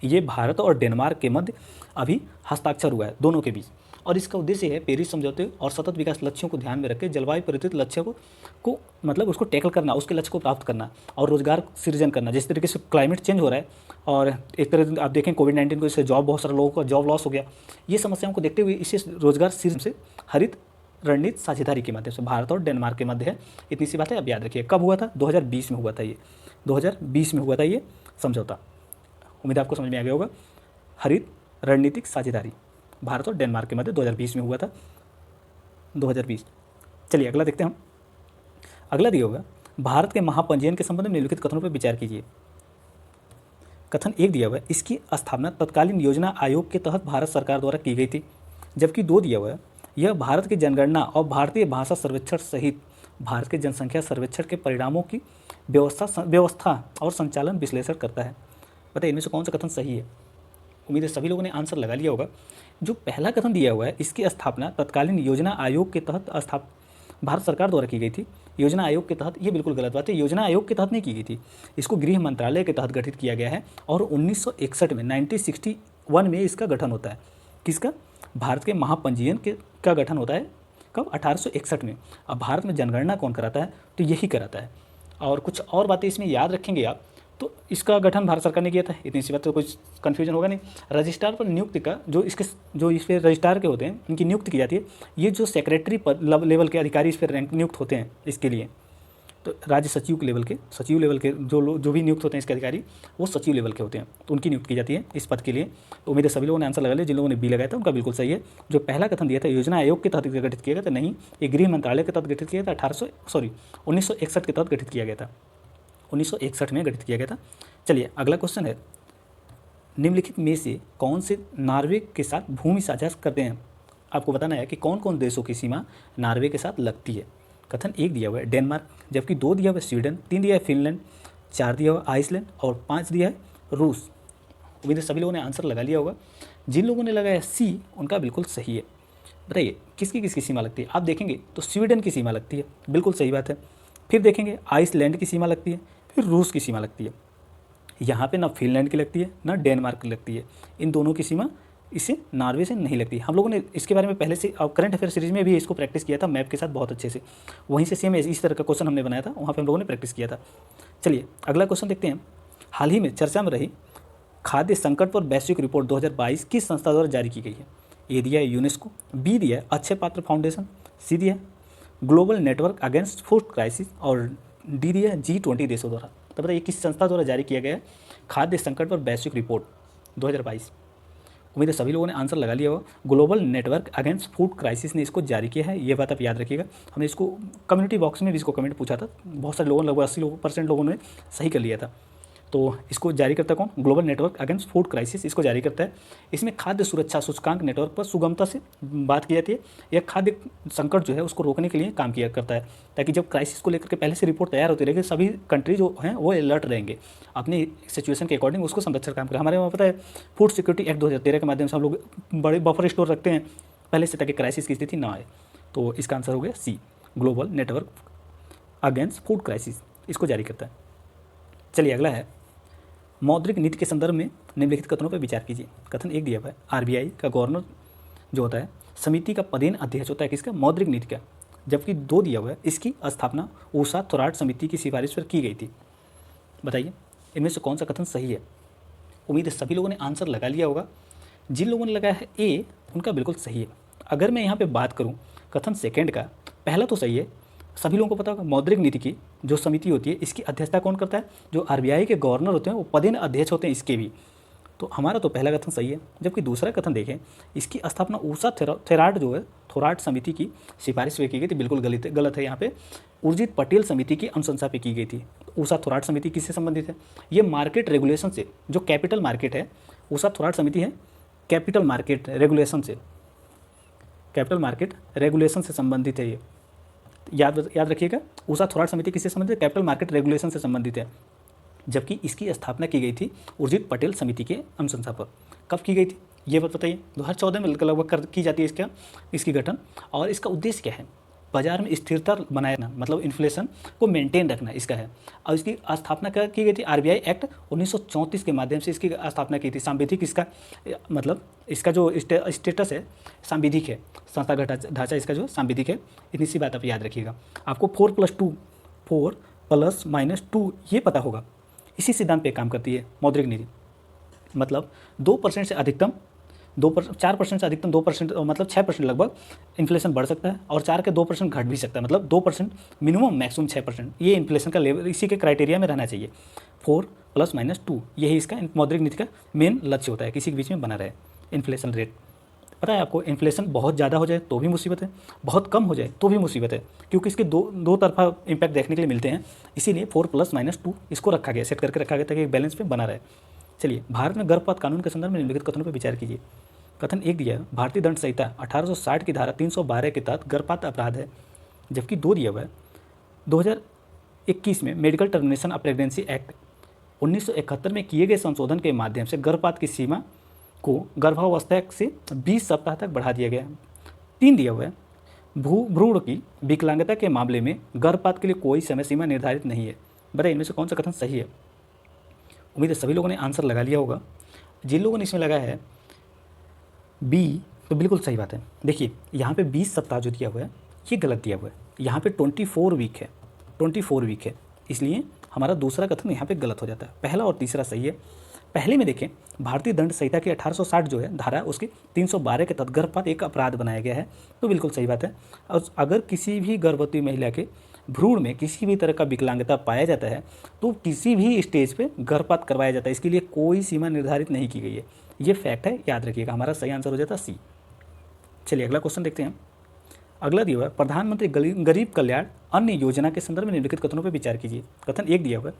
[SPEAKER 1] ये भारत और डेनमार्क के मध्य अभी हस्ताक्षर हुआ है, दोनों के बीच, और इसका उद्देश्य है पेरिस समझौते और सतत विकास लक्ष्यों को ध्यान में रखकर जलवायु परिवर्तित लक्ष्यों को मतलब उसको टैकल करना, उसके लक्ष्य को प्राप्त करना और रोजगार सृजन करना। जिस तरीके से क्लाइमेट चेंज हो रहा है और एक तरह आप देखें कोविड-19 को, इससे बहुत सारे लोगों का जॉब लॉस हो गया, ये समस्याओं को देखते हुए इसे रोजगार सृजन से हरित रणनीति साझेदारी के माध्यम से भारत और डेनमार्क के मध्य है। इतनी सी बात है, अब याद रखिए। कब हुआ था? 2020 में हुआ था ये, 2020 में हुआ था ये समझौता। उम्मीद आपको समझ में आ गया होगा। हरित रणनीतिक साझेदारी भारत और डेनमार्क के मध्य 2020 में हुआ था, 2020। चलिए अगला देखते हैं हम। अगला दिया होगा, भारत के महापंजीयन के संबंध में निम्नलिखित कथनों पर विचार कीजिए। कथन 1 दिया हुआ है, इसकी स्थापना तत्कालीन योजना आयोग के तहत भारत सरकार द्वारा की गई थी, जबकि 2 दिया हुआ है, यह भारत की जनगणना और भारतीय भाषा सर्वेक्षण सहित भारत के जनसंख्या सर्वेक्षण के परिणामों की व्यवस्था और संचालन विश्लेषण करता है। बताइए इनमें से कौन सा कथन सही है? उम्मीद है सभी लोगों ने आंसर लगा लिया होगा। जो पहला कथन दिया हुआ है, इसकी स्थापना तत्कालीन योजना आयोग के तहत भारत सरकार द्वारा की गई थी। योजना आयोग के तहत, ये बिल्कुल गलत बात है। योजना आयोग के तहत नहीं की गई थी, इसको गृह मंत्रालय के तहत गठित किया गया है, और 1961 में 1961 में इसका गठन होता है। किसका? भारत के महापंजीयन का गठन होता है। कब? 1861 में। अब भारत में जनगणना कौन कराता है? तो यही कराता है। और कुछ और बातें इसमें याद रखेंगे आप, तो इसका गठन भारत सरकार ने किया था। इतनी सी बात, तो कुछ कन्फ्यूजन होगा नहीं। रजिस्ट्रार पर नियुक्ति का जो इस पर रजिस्ट्रार के होते हैं, इनकी नियुक्ति की जाती है। ये जो सेक्रेटरी लेवल के अधिकारी इस पर नियुक्त होते हैं इसके लिए, तो राज्य सचिव लेवल के जो भी नियुक्त होते हैं इसके अधिकारी, वो सचिव लेवल के होते हैं, तो उनकी नियुक्ति की जाती है इस पद के लिए। तो उम्मीद है सभी लोगों ने आंसर लगा लिया। जिन लोगों ने बी लगाया था उनका बिल्कुल सही है। जो पहला कथन दिया था योजना आयोग के तहत गठित किया गया था, नहीं, ये गृह मंत्रालय के तहत गठित किया गया था। 1961 के तहत गठित किया गया था, 1961 में गठित किया गया था। चलिए अगला क्वेश्चन है, निम्नलिखित में से कौन से नॉर्वे के साथ भूमि साझा करते हैं? आपको बताना है कि कौन कौन देशों की सीमा नॉर्वे के साथ लगती है। कथन 1 दिया हुआ है डेनमार्क, जबकि 2 दिया हुआ है स्वीडन, 3 दिया है फिनलैंड, 4 दिया हुआ है आइसलैंड और 5 दिया है रूस। उम्मीद है सभी लोगों ने आंसर लगा लिया होगा। जिन लोगों ने लगाया सी उनका बिल्कुल सही है। बताइए किसकी किसकी सीमा लगती है? आप देखेंगे तो स्वीडन की सीमा लगती है, बिल्कुल सही बात है। फिर देखेंगे आइसलैंड की सीमा लगती है, फिर रूस की सीमा लगती है। यहाँ पे ना फिनलैंड की लगती है ना डेनमार्क की लगती है, इन दोनों की सीमा इसे नॉर्वे से नहीं लगती। हम लोगों ने इसके बारे में पहले से करंट अफेयर सीरीज में भी इसको प्रैक्टिस किया था मैप के साथ बहुत अच्छे से, वहीं से सेम इस तरह का क्वेश्चन हमने बनाया था, वहाँ पे हम लोगों ने प्रैक्टिस किया था। चलिए अगला क्वेश्चन देखते हैं। हाल ही में चर्चा में रही खाद्य संकट पर वैश्विक रिपोर्ट 2022 किस संस्था द्वारा जारी की गई है? ए दिया है यूनेस्को, बी दिया है अक्षय पात्र फाउंडेशन, सी दिया है global network against food crisis और डी दिया है G20 देशों द्वारा। तो बताइए किस संस्था द्वारा जारी किया गया है खाद्य संकट पर वैश्विक रिपोर्ट 2022? उम्मीद है सभी लोगों ने आंसर लगा लिया होगा। Global network against food crisis ने इसको जारी किया है, ये बात आप याद रखिएगा। हमने इसको कम्युनिटी बॉक्स में भी इसको कमेंट पूछा था, बहुत सारे लोगों, लगभग 80% लोगों ने सही कर लिया था। तो इसको जारी करता कौन? Global network against food crisis इसको जारी करता है। इसमें खाद्य सुरक्षा सूचकांक नेटवर्क पर सुगमता से बात की जाती है। यह खाद्य संकट जो है उसको रोकने के लिए काम किया करता है, ताकि जब क्राइसिस को लेकर के पहले से रिपोर्ट तैयार होती रहेगी, सभी कंट्री जो हैं वो अलर्ट रहेंगे, अपनी सिचुएशन के अकॉर्डिंग उसको संरक्षण काम करें। हमारे वहाँ पता है फूड सिक्योरिटी एक्ट 2013 के माध्यम से हम लोग बड़े बफर स्टोर रखते हैं पहले से, ताकि क्राइसिस की स्थिति ना आए। तो इसका आंसर हो गया C, global network against food crisis इसको जारी करता है। चलिए अगला है मौद्रिक नीति के संदर्भ में निम्नलिखित कथनों पर विचार कीजिए। कथन 1 दिया हुआ है आरबीआई का गवर्नर जो होता है समिति का पदेन अध्यक्ष होता है किसका? मौद्रिक नीति का। जबकि 2 दिया हुआ है इसकी स्थापना ऊषा थोराट समिति की सिफारिश पर की गई थी। बताइए इनमें से कौन सा कथन सही है? उम्मीद है सभी लोगों ने आंसर लगा लिया होगा। जिन लोगों ने लगाया है ए उनका बिल्कुल सही है। अगर मैं यहाँ पर बात करूँ कथन सेकेंड का, पहला तो सही है, सभी लोगों को पता होगा मौद्रिक नीति की जो समिति होती है इसकी अध्यक्षता कौन करता है? जो आरबीआई के गवर्नर होते हैं वो पदेन अध्यक्ष होते हैं इसके भी। तो हमारा तो पहला कथन सही है। जबकि दूसरा कथन देखें, इसकी स्थापना ऊषा थोराट जो है थोराट समिति की सिफारिश पे की गई थी, बिल्कुल गलत है। यहाँ पे उर्जित पटेल समिति की अनुशंसा पे की गई थी। ऊषा थोराट समिति किससे संबंधित है? ये मार्केट रेगुलेशन से, जो कैपिटल मार्केट है, ऊषा थोराट समिति है कैपिटल मार्केट रेगुलेशन से, कैपिटल मार्केट रेगुलेशन से संबंधित है। ये याद रखिएगा, ऊषा थोराट समिति किससे संबंधित है? कैपिटल मार्केट रेगुलेशन से संबंधित है। जबकि इसकी स्थापना की गई थी उर्जित पटेल समिति के अनुशंसा पर। कब की गई थी ये बात बताइए? 2014 में लगभग की जाती है इसकी गठन। और इसका उद्देश्य क्या है? बाजार में स्थिरता बनाए रखना, मतलब इन्फ्लेशन को मेंटेन रखना इसका है। और इसकी स्थापना क्या की गई थी? आरबीआई एक्ट 1934 के माध्यम से इसकी स्थापना की थी। सांविधिक इसका मतलब इसका जो स्टेटस है सांविधिक है, संस्था ढांचा इसका जो सांविधिक है। इतनी सी बात आप याद रखिएगा। आपको 4+2 ये पता होगा। इसी सिद्धांत पे काम करती है मौद्रिक नीति, मतलब 2% से अधिकतम 4% से अधिकतम 2%, मतलब 6% लगभग इन्फ्लेशन बढ़ सकता है, और 4 के 2% घट भी सकता है, मतलब 2% मिनिमम मैक्सिमम 6%, ये इन्फ्लेशन का लेवल इसी के क्राइटेरिया में रहना चाहिए। 4+-2 यही इसका मौद्रिक नीति का मेन लक्ष्य होता है, किसी के बीच में बना रहे इन्फ्लेशन रेट। पता है आपको, इन्फ्लेशन बहुत ज़्यादा हो जाए तो भी मुसीबत है, बहुत कम हो जाए तो भी मुसीबत है, क्योंकि इसके दो तरफा इम्पैक्ट देखने के लिए मिलते हैं। इसीलिए 4+-2 इसको रखा गया, सेट करके रखा गया ताकि एक बैलेंस पे बना रहे। चलिए भारत में गर्भपात कानून के संदर्भ में निम्नलिखित कथनों पर विचार कीजिए। कथन 1 दिया है भारतीय दंड संहिता 1860 की धारा 312 के तहत गर्भपात अपराध है। जबकि 2 दिया हुआ है 2021 में medical termination of pregnancy act 1971 में किए गए संशोधन के माध्यम से गर्भपात की सीमा को गर्भावस्था से 20 सप्ताह तक बढ़ा दिया गया। 3 दिया हुआ है भ्रूण की विकलांगता के मामले में गर्भपात के लिए कोई समय सीमा निर्धारित नहीं है। बताइए इनमें से कौन सा कथन सही है? उम्मीद है सभी लोगों ने आंसर लगा लिया होगा। जिन लोगों ने इसमें लगाया है बी, तो बिल्कुल सही बात है। देखिए यहाँ पे 20 सप्ताह जो दिया हुआ है ये गलत दिया हुआ है, यहाँ पे 24 वीक है, 24 वीक है, इसलिए हमारा दूसरा कथन यहाँ पे गलत हो जाता है। पहला और तीसरा सही है। पहले में देखें भारतीय दंड संहिता की 1860 जो है धारा उसकी 312 के तहत गर्भपात एक अपराध बनाया गया है, तो बिल्कुल सही बात है। और अगर किसी भी गर्भवती महिला के भ्रूण में किसी भी तरह का विकलांगता पाया जाता है तो किसी भी स्टेज पे गर्भपात करवाया जाता है, इसके लिए कोई सीमा निर्धारित नहीं की गई है। ये फैक्ट है, याद रखिएगा। हमारा सही आंसर हो जाता सी। चलिए अगला क्वेश्चन देखते हैं। अगला दिया हुआ है प्रधानमंत्री गरीब कल्याण अन्न योजना के संदर्भ में निम्नलिखित कथनों पर विचार कीजिए। कथन 1 दिया हुआ है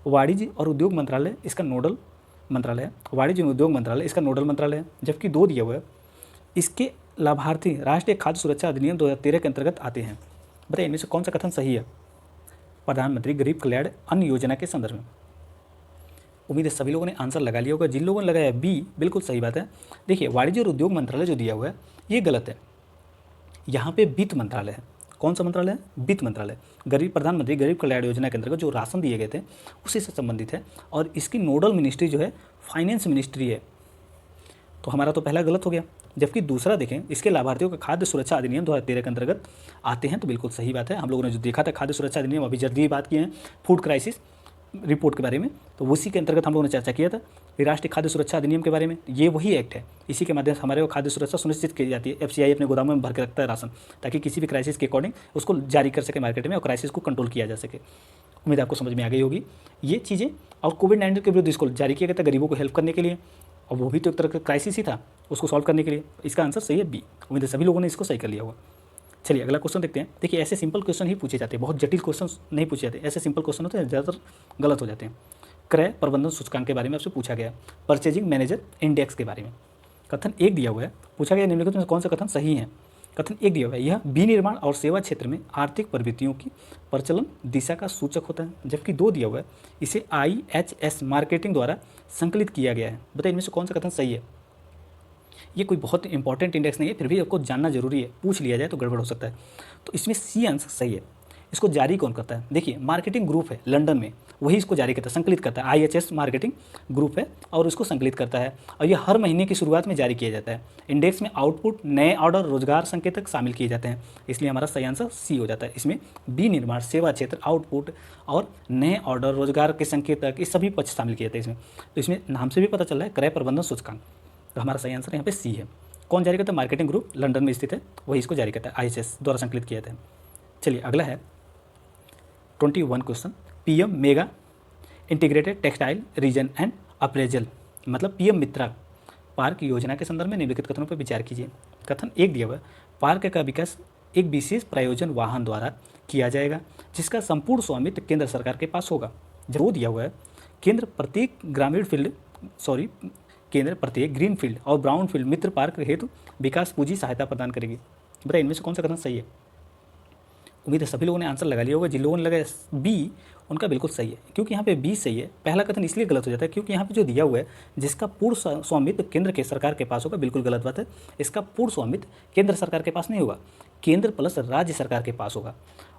[SPEAKER 1] वाणिज्य और उद्योग मंत्रालय इसका नोडल मंत्रालय है, वाणिज्य एवं उद्योग मंत्रालय इसका नोडल मंत्रालय है। जबकि 2 दिया हुआ है इसके लाभार्थी राष्ट्रीय खाद्य सुरक्षा अधिनियम 2013 के अंतर्गत आते हैं। बताइए इनमें से कौन सा कथन सही है प्रधानमंत्री गरीब कल्याण अन्न योजना के संदर्भ में। उम्मीद है सभी लोगों ने आंसर लगा लिया होगा। जिन लोगों ने लगाया बी बिल्कुल सही बात है। देखिए वाणिज्य और उद्योग मंत्रालय जो दिया हुआ है ये गलत है, यहाँ पे वित्त मंत्रालय है। कौन सा मंत्रालय है? वित्त मंत्रालय। प्रधानमंत्री गरीब कल्याण योजना के अंतर्गत जो राशन दिए गए थे उसी से संबंधित है और इसकी नोडल मिनिस्ट्री जो है फाइनेंस मिनिस्ट्री है। तो हमारा तो पहला गलत हो गया। जबकि दूसरा देखें इसके लाभार्थियों का खाद्य सुरक्षा अधिनियम 2013 के अंतर्गत आते हैं, तो बिल्कुल सही बात है। हम लोगों ने जो देखा था खाद्य सुरक्षा अधिनियम, अभी जल्दी ही बात किए हैं फूड क्राइसिस रिपोर्ट के बारे में, तो उसी के अंतर्गत हम लोगों ने चर्चा किया था राष्ट्रीय खाद्य सुरक्षा अधिनियम के बारे में। ये वही एक्ट है, इसी के माध्यम से हमारे खाद्य सुरक्षा सुनिश्चित की जाती है। एफसीआई अपने गोदामों में भर के रखता है राशन, ताकि किसी भी क्राइसिस के अकॉर्डिंग उसको जारी कर सके मार्केट में और क्राइसिस को कंट्रोल किया जा सके। उम्मीद आपको समझ में आ गई होगी ये चीज़ें। और कोविड-19 के विरुद्ध इसको जारी किया गया था गरीबों को हेल्प करने के लिए, और वो भी तो एक तरह का क्राइसिस ही था, उसको सॉल्व करने के लिए। इसका आंसर सही है बी। उम्मीद है सभी लोगों ने इसको सही कर लिया होगा। चलिए अगला क्वेश्चन देखते हैं। देखिए ऐसे सिंपल क्वेश्चन ही पूछे जाते हैं, बहुत जटिल क्वेश्चन नहीं पूछे जाते। ऐसे सिंपल क्वेश्चन होते हैं ज़्यादातर गलत हो जाते हैं। क्रय प्रबंधन सूचकांक के बारे में आपसे पूछा गया, परचेजिंग मैनेजर इंडेक्स के बारे में। कथन एक दिया हुआ है, पूछा गया निम्नलिखित में कौन सा कथन सही है। कथन एक दिया हुआ है, यह विनिर्माण और सेवा क्षेत्र में आर्थिक प्रवृत्तियों की प्रचलन दिशा का सूचक होता है। जबकि दो दिया हुआ है, इसे IHS मार्केटिंग द्वारा संकलित किया गया है। बताइए इनमें से कौन सा कथन सही है। ये कोई बहुत इंपॉर्टेंट इंडेक्स नहीं है, फिर भी आपको जानना जरूरी है, पूछ लिया जाए तो गड़बड़ हो सकता है। तो इसमें सी आंसर सही है। इसको जारी कौन करता है? देखिए मार्केटिंग ग्रुप है लंदन में, वही इसको जारी करता है, संकलित करता है। IHS मार्केटिंग ग्रुप है और इसको संकलित करता है, और ये हर महीने की शुरुआत में जारी किया जाता है। इंडेक्स में आउटपुट, नए ऑर्डर, रोजगार संकेतक शामिल किए जाते हैं, इसलिए हमारा सही आंसर सी हो जाता है। इसमें विनिर्माण, सेवा क्षेत्र, आउटपुट और नए ऑर्डर, रोजगार के संकेतक, ये सभी पक्ष शामिल किए जाते हैं इसमें। तो इसमें नाम से भी पता चल रहा है क्रय प्रबंधन सूचकांक, तो हमारा सही आंसर यहाँ पे सी है। कौन जारी करता है? मार्केटिंग ग्रुप, लंदन में स्थित है, वही इसको जारी करता है, IHS द्वारा संकलित किया जाता है। चलिए अगला है 21 question, PM mega integrated textile reason and appraisal, मतलब PM मित्रा पार्क योजना के संदर्भ में निम्नलिखित कथनों पर विचार कीजिए। कथन एक दिया हुआ है, पार्क का विकास एक विशेष प्रायोजन वाहन द्वारा किया जाएगा जिसका संपूर्ण स्वामित्व केंद्र सरकार के पास होगा। जो दिया हुआ है, केंद्र प्रत्येक ग्रीन फील्ड और ब्राउन फील्ड मित्र पार्क हेतु विकास पूंजी सहायता प्रदान करेगी। बताइए इनमें से कौन सा कथन सही है। उम्मीद है सभी लोगों ने आंसर लगा लिया होगा। जिन लोगों ने लगाया बी उनका बिल्कुल सही है, क्योंकि यहाँ पे बी सही है। पहला कथन इसलिए गलत हो जाता है क्योंकि यहाँ पे जो दिया हुआ है जिसका पूर्ण स्वामित्व केंद्र के सरकार के पास होगा, बिल्कुल गलत बात है। इसका पूर्ण स्वामित्व केंद्र सरकार के पास नहीं होगा, केंद्र प्लस राज्य सरकार के पास होगा।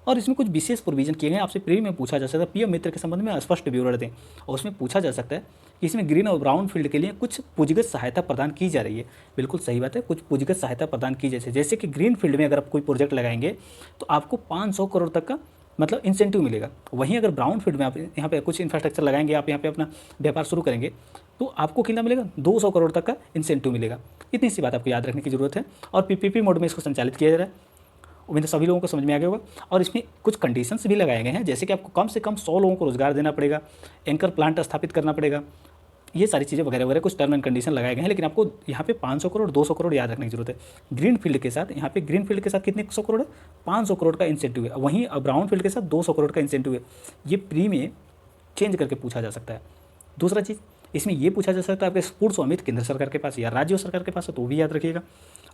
[SPEAKER 1] और इसमें कुछ विशेष प्रोविजन किए गए हैं। आपसे प्री में पूछा जा सकता है PM मित्र के संबंध में स्पष्ट विवरण दें, और उसमें पूछा जा सकता है कि इसमें ग्रीन और ब्राउन फील्ड के लिए कुछ पूंजीगत सहायता प्रदान की जा रही है। बिल्कुल सही बात है, कुछ पूंजीगत सहायता प्रदान की जैसे कि ग्रीन फील्ड में अगर आप कोई प्रोजेक्ट लगाएंगे तो आपको 500 करोड़ तक का मतलब इंसेंटिव मिलेगा। वहीं अगर ब्राउन फील्ड में आप यहाँ पे कुछ इंफ्रास्ट्रक्चर लगाएंगे, आप यहाँ पे अपना व्यापार शुरू करेंगे, तो आपको कितना मिलेगा? 200 करोड़ तक का इंसेंटिव मिलेगा। इतनी सी बात आपको याद रखने की जरूरत है। और PPP मोड में इसको संचालित किया जा रहा है। उम्मीद है सभी लोगों को समझ में आ गया होगा। और इसमें कुछ कंडीशंस भी लगाए गए हैं, जैसे कि आपको कम से कम 100 लोगों को रोजगार देना पड़ेगा, एंकर प्लांट स्थापित करना पड़ेगा, ये सारी चीज़ें वगैरह वगैरह कुछ टर्म एंड कंडीशन लगाए गए हैं। लेकिन आपको यहाँ पे 500 करोड़ 200 करोड़ याद रखने की जरूरत है। ग्रीन फील्ड के साथ यहाँ पे ग्रीन फील्ड के साथ कितने 100 करोड़ है? 500 करोड़ का इंसेंटिव है। वहीं ब्राउन फील्ड के साथ 200 करोड़ का इंसेंटिव है। ये प्री में चेंज करके पूछा जा सकता है। दूसरा चीज़ इसमें ये पूछा जा सकता है आपके पूर्ण स्वामित्व केंद्र सरकार के पास या राज्य सरकार के पास है, तो भी याद रखिएगा।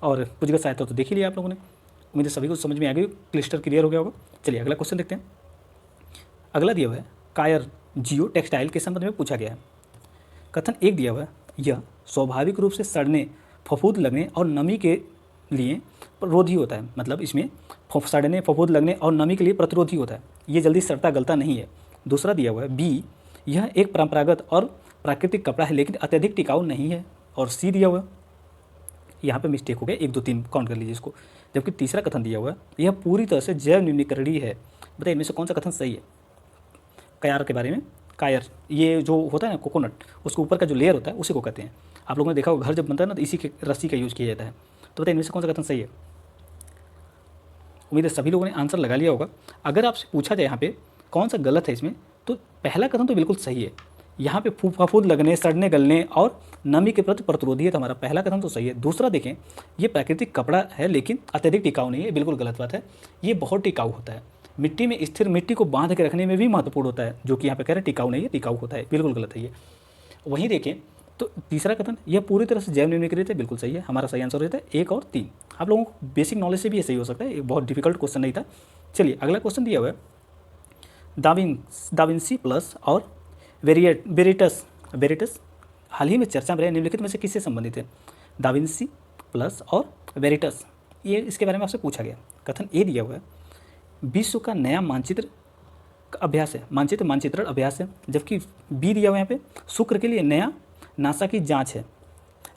[SPEAKER 1] और पूंजीगत सहायता तो देख ही लिया आप लोगों ने। उम्मीद है सभी को समझ में आ गई, क्लिस्टर क्लियर हो गया होगा। चलिए अगला क्वेश्चन देखते हैं। अगला दिया हुआ है कायर जियो टेक्सटाइल के संबंध में पूछा गया है। कथन एक दिया हुआ है, यह स्वाभाविक रूप से सड़ने, फफूंद लगने और नमी के लिए प्रतिरोधी होता है। मतलब इसमें सड़ने, फफूंद लगने और नमी के लिए प्रतिरोधी होता है, ये जल्दी सड़ता गलता नहीं है। दूसरा दिया हुआ है बी, यह एक परंपरागत और प्राकृतिक कपड़ा है लेकिन अत्यधिक टिकाऊ नहीं है। और सी दिया हुआ है, यहाँ पे मिस्टेक हो गया, 1 2 3 काउंट कर लीजिए इसको। जबकि तीसरा कथन दिया हुआ है, यह पूरी तरह से जैव न्यूनीकरणीय है। बताइए इनमें से कौन सा कथन सही है। कायर के बारे में, कायर ये जो होता है ना कोकोनट, उसके ऊपर का जो लेयर होता है उसी को कहते हैं। आप लोगों ने देखा होगा घर जब बनता है ना तो इसी के रस्सी का यूज़ किया जाता है। तो बताइए इनमें से कौन सा कथन सही है। उम्मीद है सभी लोगों ने आंसर लगा लिया होगा। अगर आपसे पूछा जाए यहाँ पे कौन सा गलत है इसमें, तो पहला कथन तो बिल्कुल सही है। यहाँ पे फफूंद लगने, सड़ने, गलने और नमी के प्रति प्रतिरोधी है, तो हमारा पहला कथन तो सही है। दूसरा देखें, ये प्राकृतिक कपड़ा है लेकिन अत्यधिक टिकाऊ नहीं है, बिल्कुल गलत बात है। ये बहुत टिकाऊ होता है, मिट्टी में स्थिर मिट्टी को बांध के रखने में भी महत्वपूर्ण होता है, जो कि यहाँ पे कह रहे हैं टिकाऊ नहीं है, टिकाऊ होता है, बिल्कुल गलत है ये। वहीं देखें तो तीसरा कथन, यह पूरी तरह से जैव न्यूनीकृत है, बिल्कुल सही है। हमारा सही आंसर रहता है 1 और 3। आप लोगों को बेसिक नॉलेज से भी ये सही हो सकता है, एक बहुत डिफिकल्ट क्वेश्चन नहीं था, चलिए अगला क्वेश्चन दिया हुआ है, दाविंसी प्लस और वेरिटस वेरिटस हाल ही में चर्चा में रहे निम्नलिखित में से किससे संबंधित है? दाविंसी प्लस और वेरिटस, ये इसके बारे में आपसे पूछा गया। कथन ए दिया हुआ है, विश्व का नया मानचित्र अभ्यास है, मानचित्रण अभ्यास है। जबकि बी दिया हुआ है यहाँ पे शुक्र के लिए नया नासा की जांच है,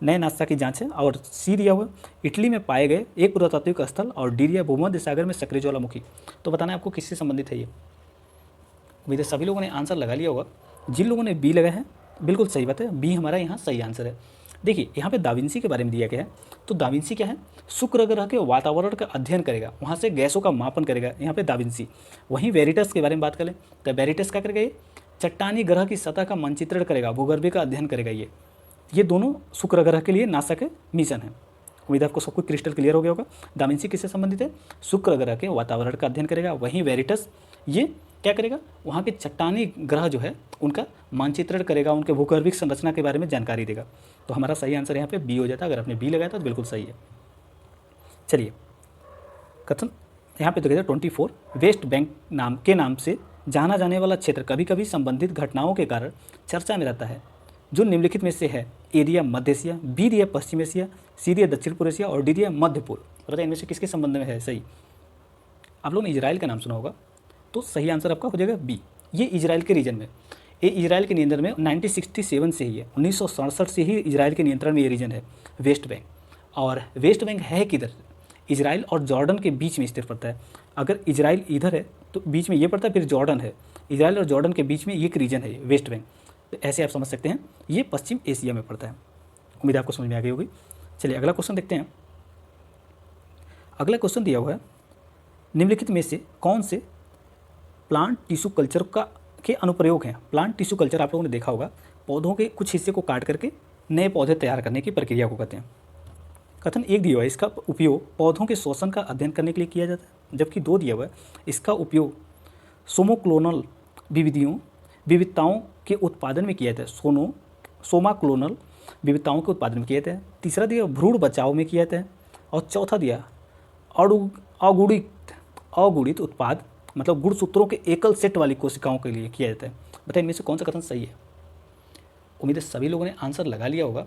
[SPEAKER 1] नए नासा की जांच है। और सी दिया हुआ इटली में पाए गए एक पुरातात्विक स्थल। और डी दिया भूमध्य सागर में सक्रिय ज्वालामुखी। तो बताना है आपको किससे संबंधित है ये। उम्मीद है सभी लोगों ने आंसर लगा लिया होगा। जिन लोगों ने बी लगाया है बिल्कुल सही बात है, बी हमारा यहाँ सही आंसर है। देखिए यहाँ पे दाविंसी के बारे में दिया गया है, तो दाविंसी क्या है? शुक्र ग्रह के वातावरण का अध्ययन करेगा, वहाँ से गैसों का मापन करेगा, यहाँ पे दाविंसी। वहीं वेरिटस के बारे में बात करें तो वेरिटस क्या करेगा? ये चट्टानी ग्रह की सतह का मानचित्रण करेगा, भूगर्भ का अध्ययन करेगा। ये दोनों शुक्र ग्रह के लिए नासा के मिशन है। उम्मीद आपको सब कुछ क्रिस्टल क्लियर हो गया होगा। दाविंसी किससे संबंधित है? शुक्र ग्रह के वातावरण का अध्ययन करेगा। वहीं वेरिटस ये क्या करेगा? वहाँ के चट्टानी ग्रह जो है उनका मानचित्रण करेगा, उनके भूगर्भिक संरचना के बारे में जानकारी देगा। तो हमारा सही आंसर यहाँ पे बी हो जाता है। अगर आपने बी लगाया था तो बिल्कुल सही है। चलिए कथन यहाँ पे तो कहते हैं 24, वेस्ट बैंक नाम से जाना जाने वाला क्षेत्र कभी कभी संबंधित घटनाओं के कारण चर्चा में रहता है, जो निम्नलिखित में से है? ए दिया मध्य एशिया, बी दिया पश्चिम एशिया, सी दिया दक्षिण पूर्व एशिया और डी दिया मध्य पूर्व। बताइए इनमें से किसके संबंध में है सही? आप लोगों ने इजराइल का नाम सुना होगा, तो सही आंसर आपका हो जाएगा बी। ये इजराइल के रीजन में, ये इजराइल के नियंत्रण में 1967 से ही है, 1967 से ही इजराइल के नियंत्रण में ये रीजन है वेस्ट बैंक। और वेस्ट बैंक है किधर? इजराइल और जॉर्डन के बीच में स्थित पड़ता है। अगर इजराइल इधर है तो बीच में ये पड़ता है, फिर जॉर्डन है। इजराइल और जॉर्डन के बीच में एक रीजन है वेस्ट बैंक। तो ऐसे आप समझ सकते हैं ये पश्चिम एशिया में पड़ता है। उम्मीद आपको समझ में आ गई होगी। चलिए अगला क्वेश्चन देखते हैं। अगला क्वेश्चन दिया हुआ है, निम्नलिखित में से कौन से प्लांट टिश्यू कल्चर के अनुप्रयोग हैं? प्लांट टिश्यू कल्चर आप लोगों ने देखा होगा, पौधों के कुछ हिस्से को काट करके नए पौधे तैयार करने की प्रक्रिया को कहते हैं। कथन एक दिया हुआ है, इसका उपयोग पौधों के शोषण का अध्ययन करने के लिए किया जाता है। जबकि दो दिया हुआ है, इसका उपयोग सोमोक्लोनल विविधताओं के उत्पादन में किया जाता है। सोमाक्लोनल विविधताओं के उत्पादन में किया जाता है। तीसरा दिया भ्रूण बचाव में किया जाता है। और चौथा दिया अगुणित उत्पाद, मतलब गुणसूत्रों के एकल सेट वाली कोशिकाओं के लिए किया जाता है। बताइए इनमें से कौन सा कथन सही है? उम्मीद है सभी लोगों ने आंसर लगा लिया होगा।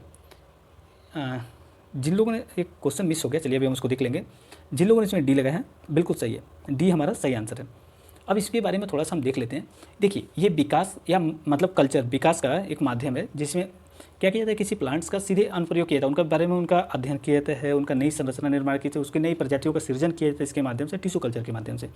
[SPEAKER 1] जिन लोगों ने एक क्वेश्चन मिस हो गया, चलिए अभी हम उसको देख लेंगे। जिन लोगों ने इसमें डी लगाया है बिल्कुल सही है, डी हमारा सही आंसर है। अब इसके बारे में थोड़ा सा हम देख लेते हैं। देखिए ये विकास या मतलब कल्चर विकास का एक माध्यम है जिसमें क्या किया जाता है, किसी प्लांट्स का सीधे अनुप्रयोग किया जाता है, उनके बारे में उनका अध्ययन किया जाता है, उनका नई संरचना निर्माण किया जाता है, उसकी नई प्रजातियों का सृजन किया जाता है इसके माध्यम से, टिश्यू कल्चर के माध्यम से।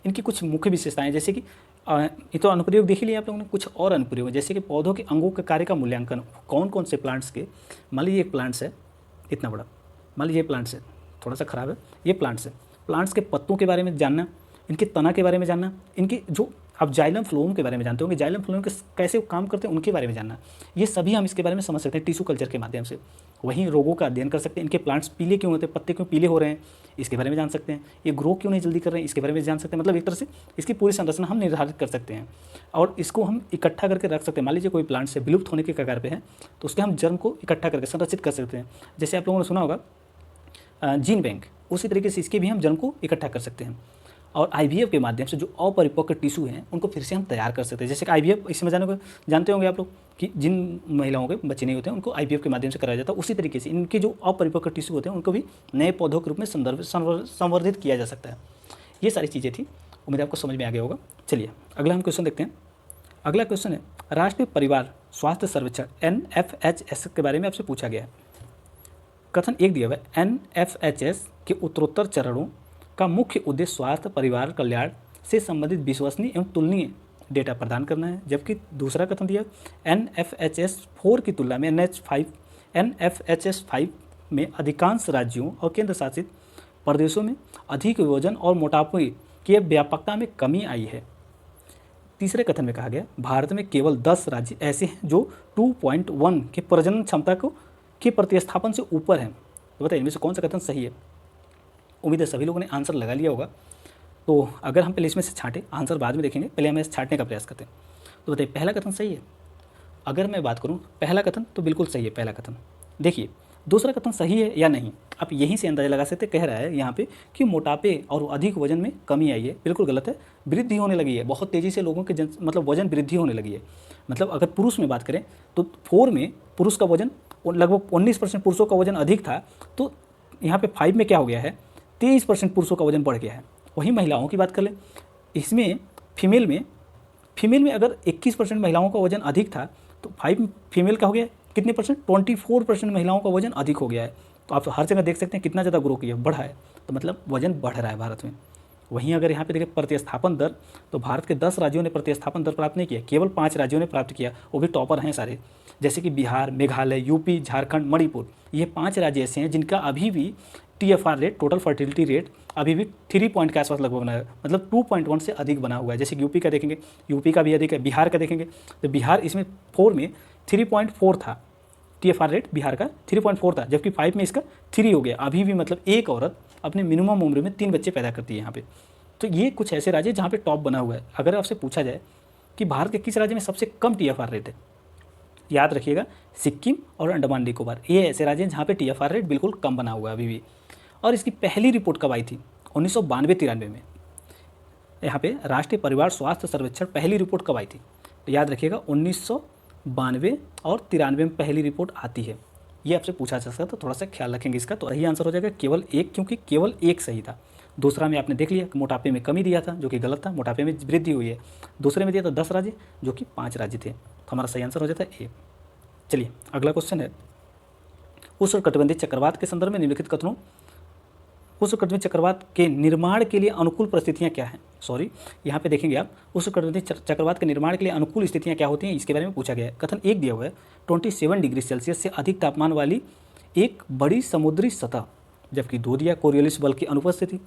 [SPEAKER 1] इनकी कुछ मुख्य विशेषताएं जैसे कि ये तो अनुप्रयोग देख ही लिया आप लोगों ने, कुछ और अनुप्रयोग जैसे कि पौधों के अंगों के कार्य का मूल्यांकन, कौन कौन से प्लांट्स के, मान लीजिए एक प्लांट्स है इतना बड़ा, मान लीजिए प्लांट्स है थोड़ा सा खराब है, ये प्लांट्स है, प्लांट्स के पत्तों के बारे में जानना, इनके तना के बारे में जानना, इनके जो आप जाइलम फ्लोएम के बारे में जानते होंगे, जाइलम फ्लोएम कैसे काम करते हैं उनके बारे में जानना, ये सभी हम इसके बारे में समझ सकते हैं टिश्यू कल्चर के माध्यम से। वहीं रोगों का अध्ययन कर सकते हैं, इनके प्लांट्स पीले क्यों होते हैं, पत्ते क्यों पीले हो रहे हैं, इसके बारे में जान सकते हैं, ये ग्रो क्यों नहीं जल्दी कर रहे हैं, इसके बारे में जान सकते हैं। मतलब एक तरह से इसकी पूरी संरचना हम निर्धारित कर सकते हैं और इसको हम इकट्ठा करके रख सकते हैं। मान लीजिए कोई प्लांट से विलुप्त होने के कगार पे है तो उसके हम जर्म को इकट्ठा करके संरक्षित कर सकते हैं। जैसे आप लोगों ने सुना होगा जीन बैंक, उसी तरीके से इसके भी हम जर्म को इकट्ठा कर सकते हैं। और आईवीएफ के माध्यम से जो अपरिपक्व टिश्यू हैं उनको फिर से हम तैयार कर सकते हैं। जैसे कि आईवीएफ इसमें जानते होंगे आप लोग कि जिन महिलाओं के बच्चे नहीं होते हैं उनको आईवीएफ के माध्यम से कराया जाता है, उसी तरीके से इनके जो अपरिपक्व टिश्यू होते हैं उनको भी नए पौधों के रूप में संवर्धित किया जा सकता है। ये सारी चीज़ें थी, उम्मीद आपको समझ में आ गया होगा। चलिए अगला हम क्वेश्चन देखते हैं। अगला क्वेश्चन है राष्ट्रीय परिवार स्वास्थ्य सर्वेक्षण NFHS के बारे में आपसे पूछा गया है। कथन एक दिया हुआ है, NFHS के उत्तरोत्तर चरणों का मुख्य उद्देश्य स्वास्थ्य परिवार कल्याण से संबंधित विश्वसनीय एवं तुलनीय डेटा प्रदान करना है। जबकि दूसरा कथन दिया NFHS 4 की तुलना में NFHS 5 में अधिकांश राज्यों और केंद्र शासित प्रदेशों में अधिक वजन और मोटापे की व्यापकता में कमी आई है। तीसरे कथन में कहा गया भारत में केवल 10 राज्य ऐसे हैं जो 2.1 के प्रजनन क्षमता के प्रतिस्थापन से ऊपर हैं। तो बताइए इनमें से कौन सा कथन सही है? उम्मीद है सभी लोगों ने आंसर लगा लिया होगा। तो अगर हम पहले इसमें से छाँटें, आंसर बाद में देखेंगे, पहले हम इसे छाँटने का प्रयास करते हैं। तो बताइए पहला कथन सही है? अगर मैं बात करूं पहला कथन तो बिल्कुल सही है। पहला कथन देखिए दूसरा कथन सही है या नहीं, आप यहीं से अंदाजा लगा सकते। कह रहा है यहाँ पे कि मोटापे और अधिक वजन में कमी आई है, बिल्कुल गलत है। वृद्धि होने लगी है, बहुत तेज़ी से लोगों के मतलब वजन वृद्धि होने लगी है। मतलब अगर पुरुष में बात करें तो 4 में पुरुष का वजन लगभग 19% पुरुषों का वजन अधिक था, तो यहाँ पे 5 में क्या हो गया है, 23% पुरुषों का वजन बढ़ गया है। वहीं महिलाओं की बात कर लें, इसमें फीमेल में अगर 21% महिलाओं का वजन अधिक था, तो 5 फीमेल का हो गया कितने परसेंट, 24% महिलाओं का वजन अधिक हो गया है। तो आप हर जगह देख सकते हैं कितना ज़्यादा ग्रो किया, बढ़ा है, तो मतलब वजन बढ़ रहा है भारत में। वहीं अगर यहाँ पे देखें प्रतिस्थापन दर, तो भारत के 10 राज्यों ने प्रतिस्थापन दर प्राप्त नहीं किया, केवल 5 राज्यों ने प्राप्त किया, वो भी टॉपर हैं सारे, जैसे कि बिहार, मेघालय, यूपी, झारखंड, मणिपुर। ये 5 राज्य ऐसे हैं जिनका अभी भी TFR rate, total fertility rate, अभी भी 3 पॉइंट के आसपास लगभग बना है, मतलब 2.1 से अधिक बना हुआ है। जैसे कि यूपी का देखेंगे, यूपी का भी अधिक है। बिहार का देखेंगे तो बिहार इसमें 4 में 3.4 था, TFR रेट बिहार का 3.4 था, जबकि 5 में इसका 3 हो गया। अभी भी मतलब एक औरत अपने मिनिमम उम्र में 3 बच्चे पैदा करती है यहाँ पे। तो ये कुछ ऐसे राज्य जहाँ पे टॉप बना हुआ है। अगर आपसे पूछा जाए कि भारत के किस राज्य में सबसे कम TFR रेट है, याद रखिएगा सिक्किम और अंडमान निकोबार, ये ऐसे राज्य हैं जहाँ पे TFR रेट बिल्कुल कम बना हुआ है अभी भी। और इसकी पहली रिपोर्ट कब आई थी, 1992-93 में। यहाँ पे राष्ट्रीय परिवार स्वास्थ्य सर्वेक्षण पहली रिपोर्ट कब आई थी, तो याद रखिएगा 1992 और 93 में पहली रिपोर्ट आती है। ये आपसे पूछा जा सकता है, तो थोड़ा सा ख्याल रखेंगे इसका। तो यही आंसर हो जाएगा केवल एक, क्योंकि केवल एक सही था। दूसरा में आपने देख लिया कि मोटापे में कमी दिया था, जो कि गलत था, मोटापे में वृद्धि हुई है। दूसरे में दिया था 10 राज्य, जो कि 5 राज्य थे, तो हमारा सही आंसर हो जाता है ए। चलिए अगला क्वेश्चन है, उष्णकटिबंधीय चक्रवात के संदर्भ में निम्नलिखित कथनों, उष्णकटिबंधीय चक्रवात के निर्माण के लिए अनुकूल परिस्थितियाँ क्या हैं। सॉरी, यहाँ पे देखेंगे आप, उष्णकटिबंधीय चक्रवात के निर्माण के लिए अनुकूल स्थितियाँ क्या होती हैं, इसके बारे में पूछा गया है। कथन एक दिया हुआ है, 27 डिग्री सेल्सियस से अधिक तापमान वाली एक बड़ी समुद्री सतह, जबकि 2 दिया कोरियोलिस बल की अनुपस्थिति,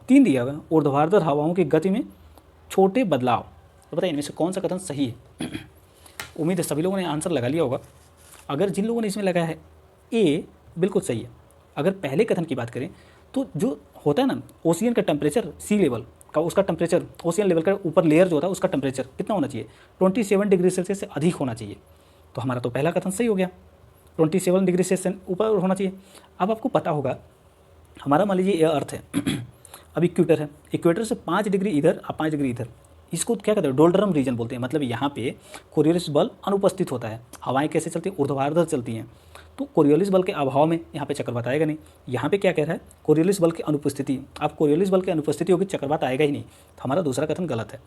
[SPEAKER 1] 3 दिया हुआ ऊर्ध्वाधर हवाओं की गति में छोटे बदलाव। तो बताइए इनमें से कौन सा कथन सही है। उम्मीद है सभी लोगों ने आंसर लगा लिया होगा। अगर जिन लोगों ने इसमें लगाया है ए, बिल्कुल सही है। अगर पहले कथन की बात करें तो जो होता है ना, ओशियन का टेम्परेचर, सी लेवल का उसका टेम्परेचर, ओशियन लेवल का ऊपर लेयर जो होता है उसका टेम्परेचर कितना होना चाहिए, 27 डिग्री सेल्सियस से अधिक होना चाहिए। तो हमारा तो पहला कथन सही हो गया, 27 डिग्री सेल्सियस ऊपर होना चाहिए। अब आपको पता होगा, हमारा मान लीजिए यह अर्थ है, अब इक्वेटर है, इक्वेटर से 5 डिग्री इधर और 5 डिग्री इधर, इसको क्या कहते हैं, डोल्ड्रम रीजन बोलते हैं। मतलब यहाँ पे कोरियोलिस बल अनुपस्थित होता है। हवाएं कैसे चलती हैं, ऊर्ध्वाधर चलती हैं, तो कोरियोलिस बल के अभाव में यहाँ पे चक्रवात आएगा नहीं। यहाँ पे क्या कह रहा है, कोरियोलिस बल की अनुपस्थिति, अब कोरियोलिस बल की अनुपस्थिति होगी, चक्रवात आएगा ही नहीं। तो हमारा दूसरा कथन गलत है।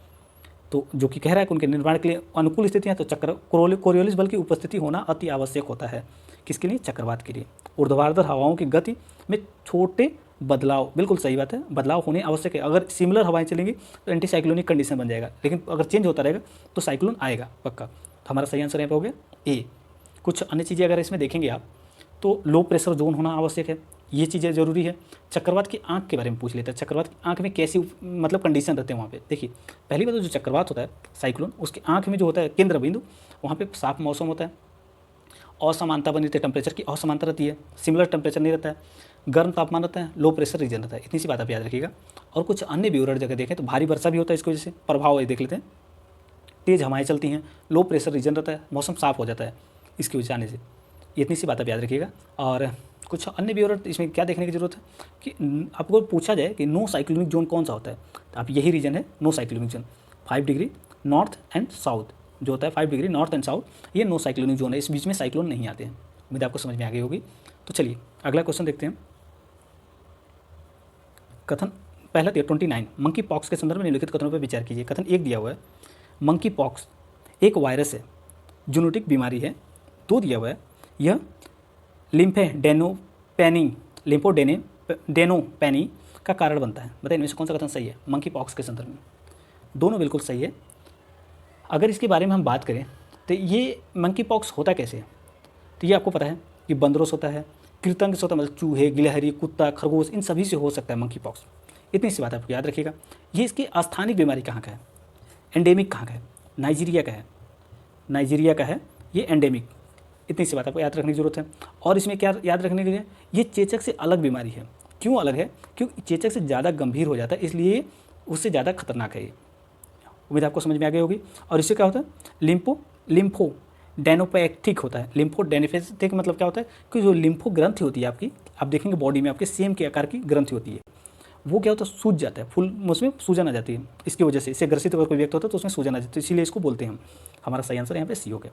[SPEAKER 1] तो जो कि कह रहा है कि उनके निर्माण के लिए अनुकूल स्थितियाँ, तो कोरियोलिस बल की उपस्थिति होना अति आवश्यक होता है। किसके लिए, चक्रवात के लिए। ऊर्ध्वाधर हवाओं की गति में छोटे बदलाव, बिल्कुल सही बात है, बदलाव होने आवश्यक है। अगर सिमिलर हवाएं चलेंगी तो एंटी साइक्लोनिक कंडीशन बन जाएगा, लेकिन अगर चेंज होता रहेगा तो साइक्लोन आएगा पक्का। तो हमारा सही आंसर यहाँ पे हो गया ए। कुछ अन्य चीज़ें अगर इसमें देखेंगे आप, तो लो प्रेशर जोन होना आवश्यक है, ये चीज़ें ज़रूरी है। चक्रवात की आंख के बारे में पूछ लेते हैं, चक्रवात की आंख में कैसी मतलब कंडीशन रहते हैं वहाँ पे। देखिए पहली बात, जो चक्रवात होता है साइक्लोन, उसकी आंख में जो होता है केंद्र बिंदु, वहाँ पे साफ मौसम होता है, असमानता बनी रहती है, टेम्परेचर की असमानता रहती है, सिमिलर टेम्परेचर नहीं रहता है, गर्म तापमान रहता है, लो प्रेशर रीजन रहता है। इतनी सी बात आप याद रखिएगा। और कुछ अन्य भी और जगह देखें तो भारी वर्षा भी होता है, इसकी वजह से प्रभाव देख लेते हैं, तेज़ हवाएं चलती हैं, लो प्रेशर रीजन रहता है, मौसम साफ हो जाता है इसकी वजह से आने से। इतनी सी बात आप याद रखिएगा। और कुछ अन्य भी और इसमें क्या देखने की जरूरत है कि आपको पूछा जाए कि नो साइक्लोनिक जोन कौन सा होता है, तो आप यही रीजन है no cyclonic zone. 5 degree north and south जो होता है, 5 डिग्री नॉर्थ एंड साउथ, ये नो साइक्लोनिक जोन है, इस बीच में साइक्लोन नहीं आते हैं। उम्मीद आपको समझ में आ गई होगी। तो चलिए अगला क्वेश्चन देखते हैं। कथन पहला 29, मंकी पॉक्स के संदर्भ में निम्नलिखित कथनों पर विचार कीजिए। कथन एक दिया हुआ है, मंकी पॉक्स एक वायरस है, जूनोटिक बीमारी है। 2 दिया हुआ है, यह लिम्फोडेनोपैनी का कारण बनता है। बताइए इनमें से कौन सा कथन सही है मंकी पॉक्स के संदर्भ में। दोनों बिल्कुल सही है। अगर इसके बारे में हम बात करें तो ये मंकी पॉक्स होता कैसे है, तो ये आपको पता है कि बंदरों से होता है, कृतंग से होता है, मतलब चूहे, गिलहरी, कुत्ता, खरगोश, इन सभी से हो सकता है मंकी पॉक्स। इतनी सी बात आपको याद रखिएगा। ये इसकी स्थानिक बीमारी कहाँ का है, एंडेमिक कहाँ का है, नाइजीरिया का है, नाइजीरिया का है ये एंडेमिक। इतनी सी बात आपको याद रखने की जरूरत है। और इसमें क्या याद रखने के लिए, ये चेचक से अलग बीमारी है। क्यों अलग है, क्योंकि चेचक से ज़्यादा गंभीर हो जाता है, इसलिए उससे ज़्यादा खतरनाक है ये। उम्मीद आपको समझ में आ गई होगी। और इससे क्या होता है, लिम्फो डेनोपैक्टिक होता है। लिम्फोडेनेफेटिक मतलब क्या होता है कि जो लिम्फो ग्रंथि होती है आपकी, आप देखेंगे बॉडी में आपके सेम के आकार की ग्रंथि होती है, वो क्या होता है सूज जाता है, फुल उसमें सूजन आ जाती है। इसकी वजह से इससे ग्रसित अगर कोई व्यक्ति होता है तो उसमें सूजन आ जाती है, इसीलिए इसको बोलते हैं हम। हमारा सही आंसर यहाँ पे सी हो गया।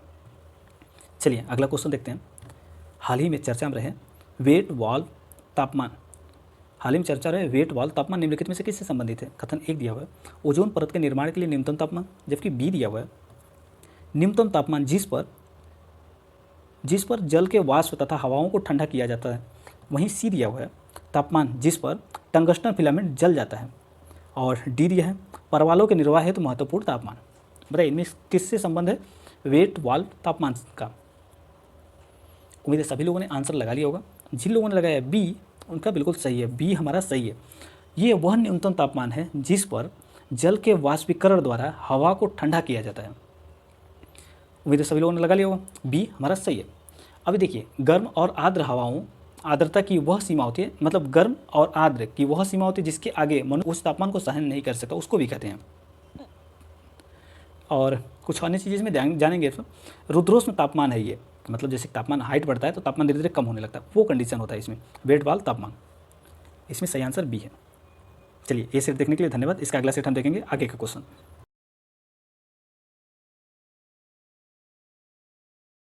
[SPEAKER 1] चलिए अगला क्वेश्चन देखते हैं। हाल ही में चर्चा में रहे वेट वाल्व तापमान, हाल ही में चर्चा रहे वेट वाल्व तापमान निम्नलिखित में से किससे संबंधित है। कथन एक दिया हुआ है ओजोन परत के निर्माण के लिए न्यूनतम तापमान, जबकि बी दिया हुआ है न्यूनतम तापमान जिस पर जल के वाष्प तथा हवाओं को ठंडा किया जाता है। वहीं सी दिया हुआ है तापमान जिस पर टंगस्टन फिलामेंट जल जाता है। और डी दिया है परवालों के निर्वाह हेतु महत्वपूर्ण तापमान। बताइए इनमें किससे संबंध है वेट वाल्व तापमान का। उम्मीद है सभी लोगों ने आंसर लगा लिया होगा। जिन लोगों ने लगाया बी उनका बिल्कुल सही है, बी हमारा सही है। ये वह न्यूनतम तापमान है जिस पर जल के वाष्पीकरण द्वारा हवा को ठंडा किया जाता है। उम्मीद है सभी लोगों ने लगा लिया होगा, बी हमारा सही है। अभी देखिए गर्म और आर्द्र हवाओं आर्द्रता की वह सीमा होती है, मतलब गर्म और आर्द्र की वह सीमा होती है जिसके आगे मनुष्य उस तापमान को सहन नहीं कर सकता, उसको भी कहते हैं। और कुछ अन्य चीज़ें इसमें जानेंगे तो रुद्रोष्म तापमान है ये, मतलब जैसे तापमान हाइट बढ़ता है तो तापमान धीरे धीरे कम होने लगता है, वो कंडीशन होता है इसमें वेट वाल्व तापमान। इसमें सही आंसर बी है। चलिए ये सेट देखने के लिए धन्यवाद। इसका अगला सेट हम देखेंगे आगे का क्वेश्चन।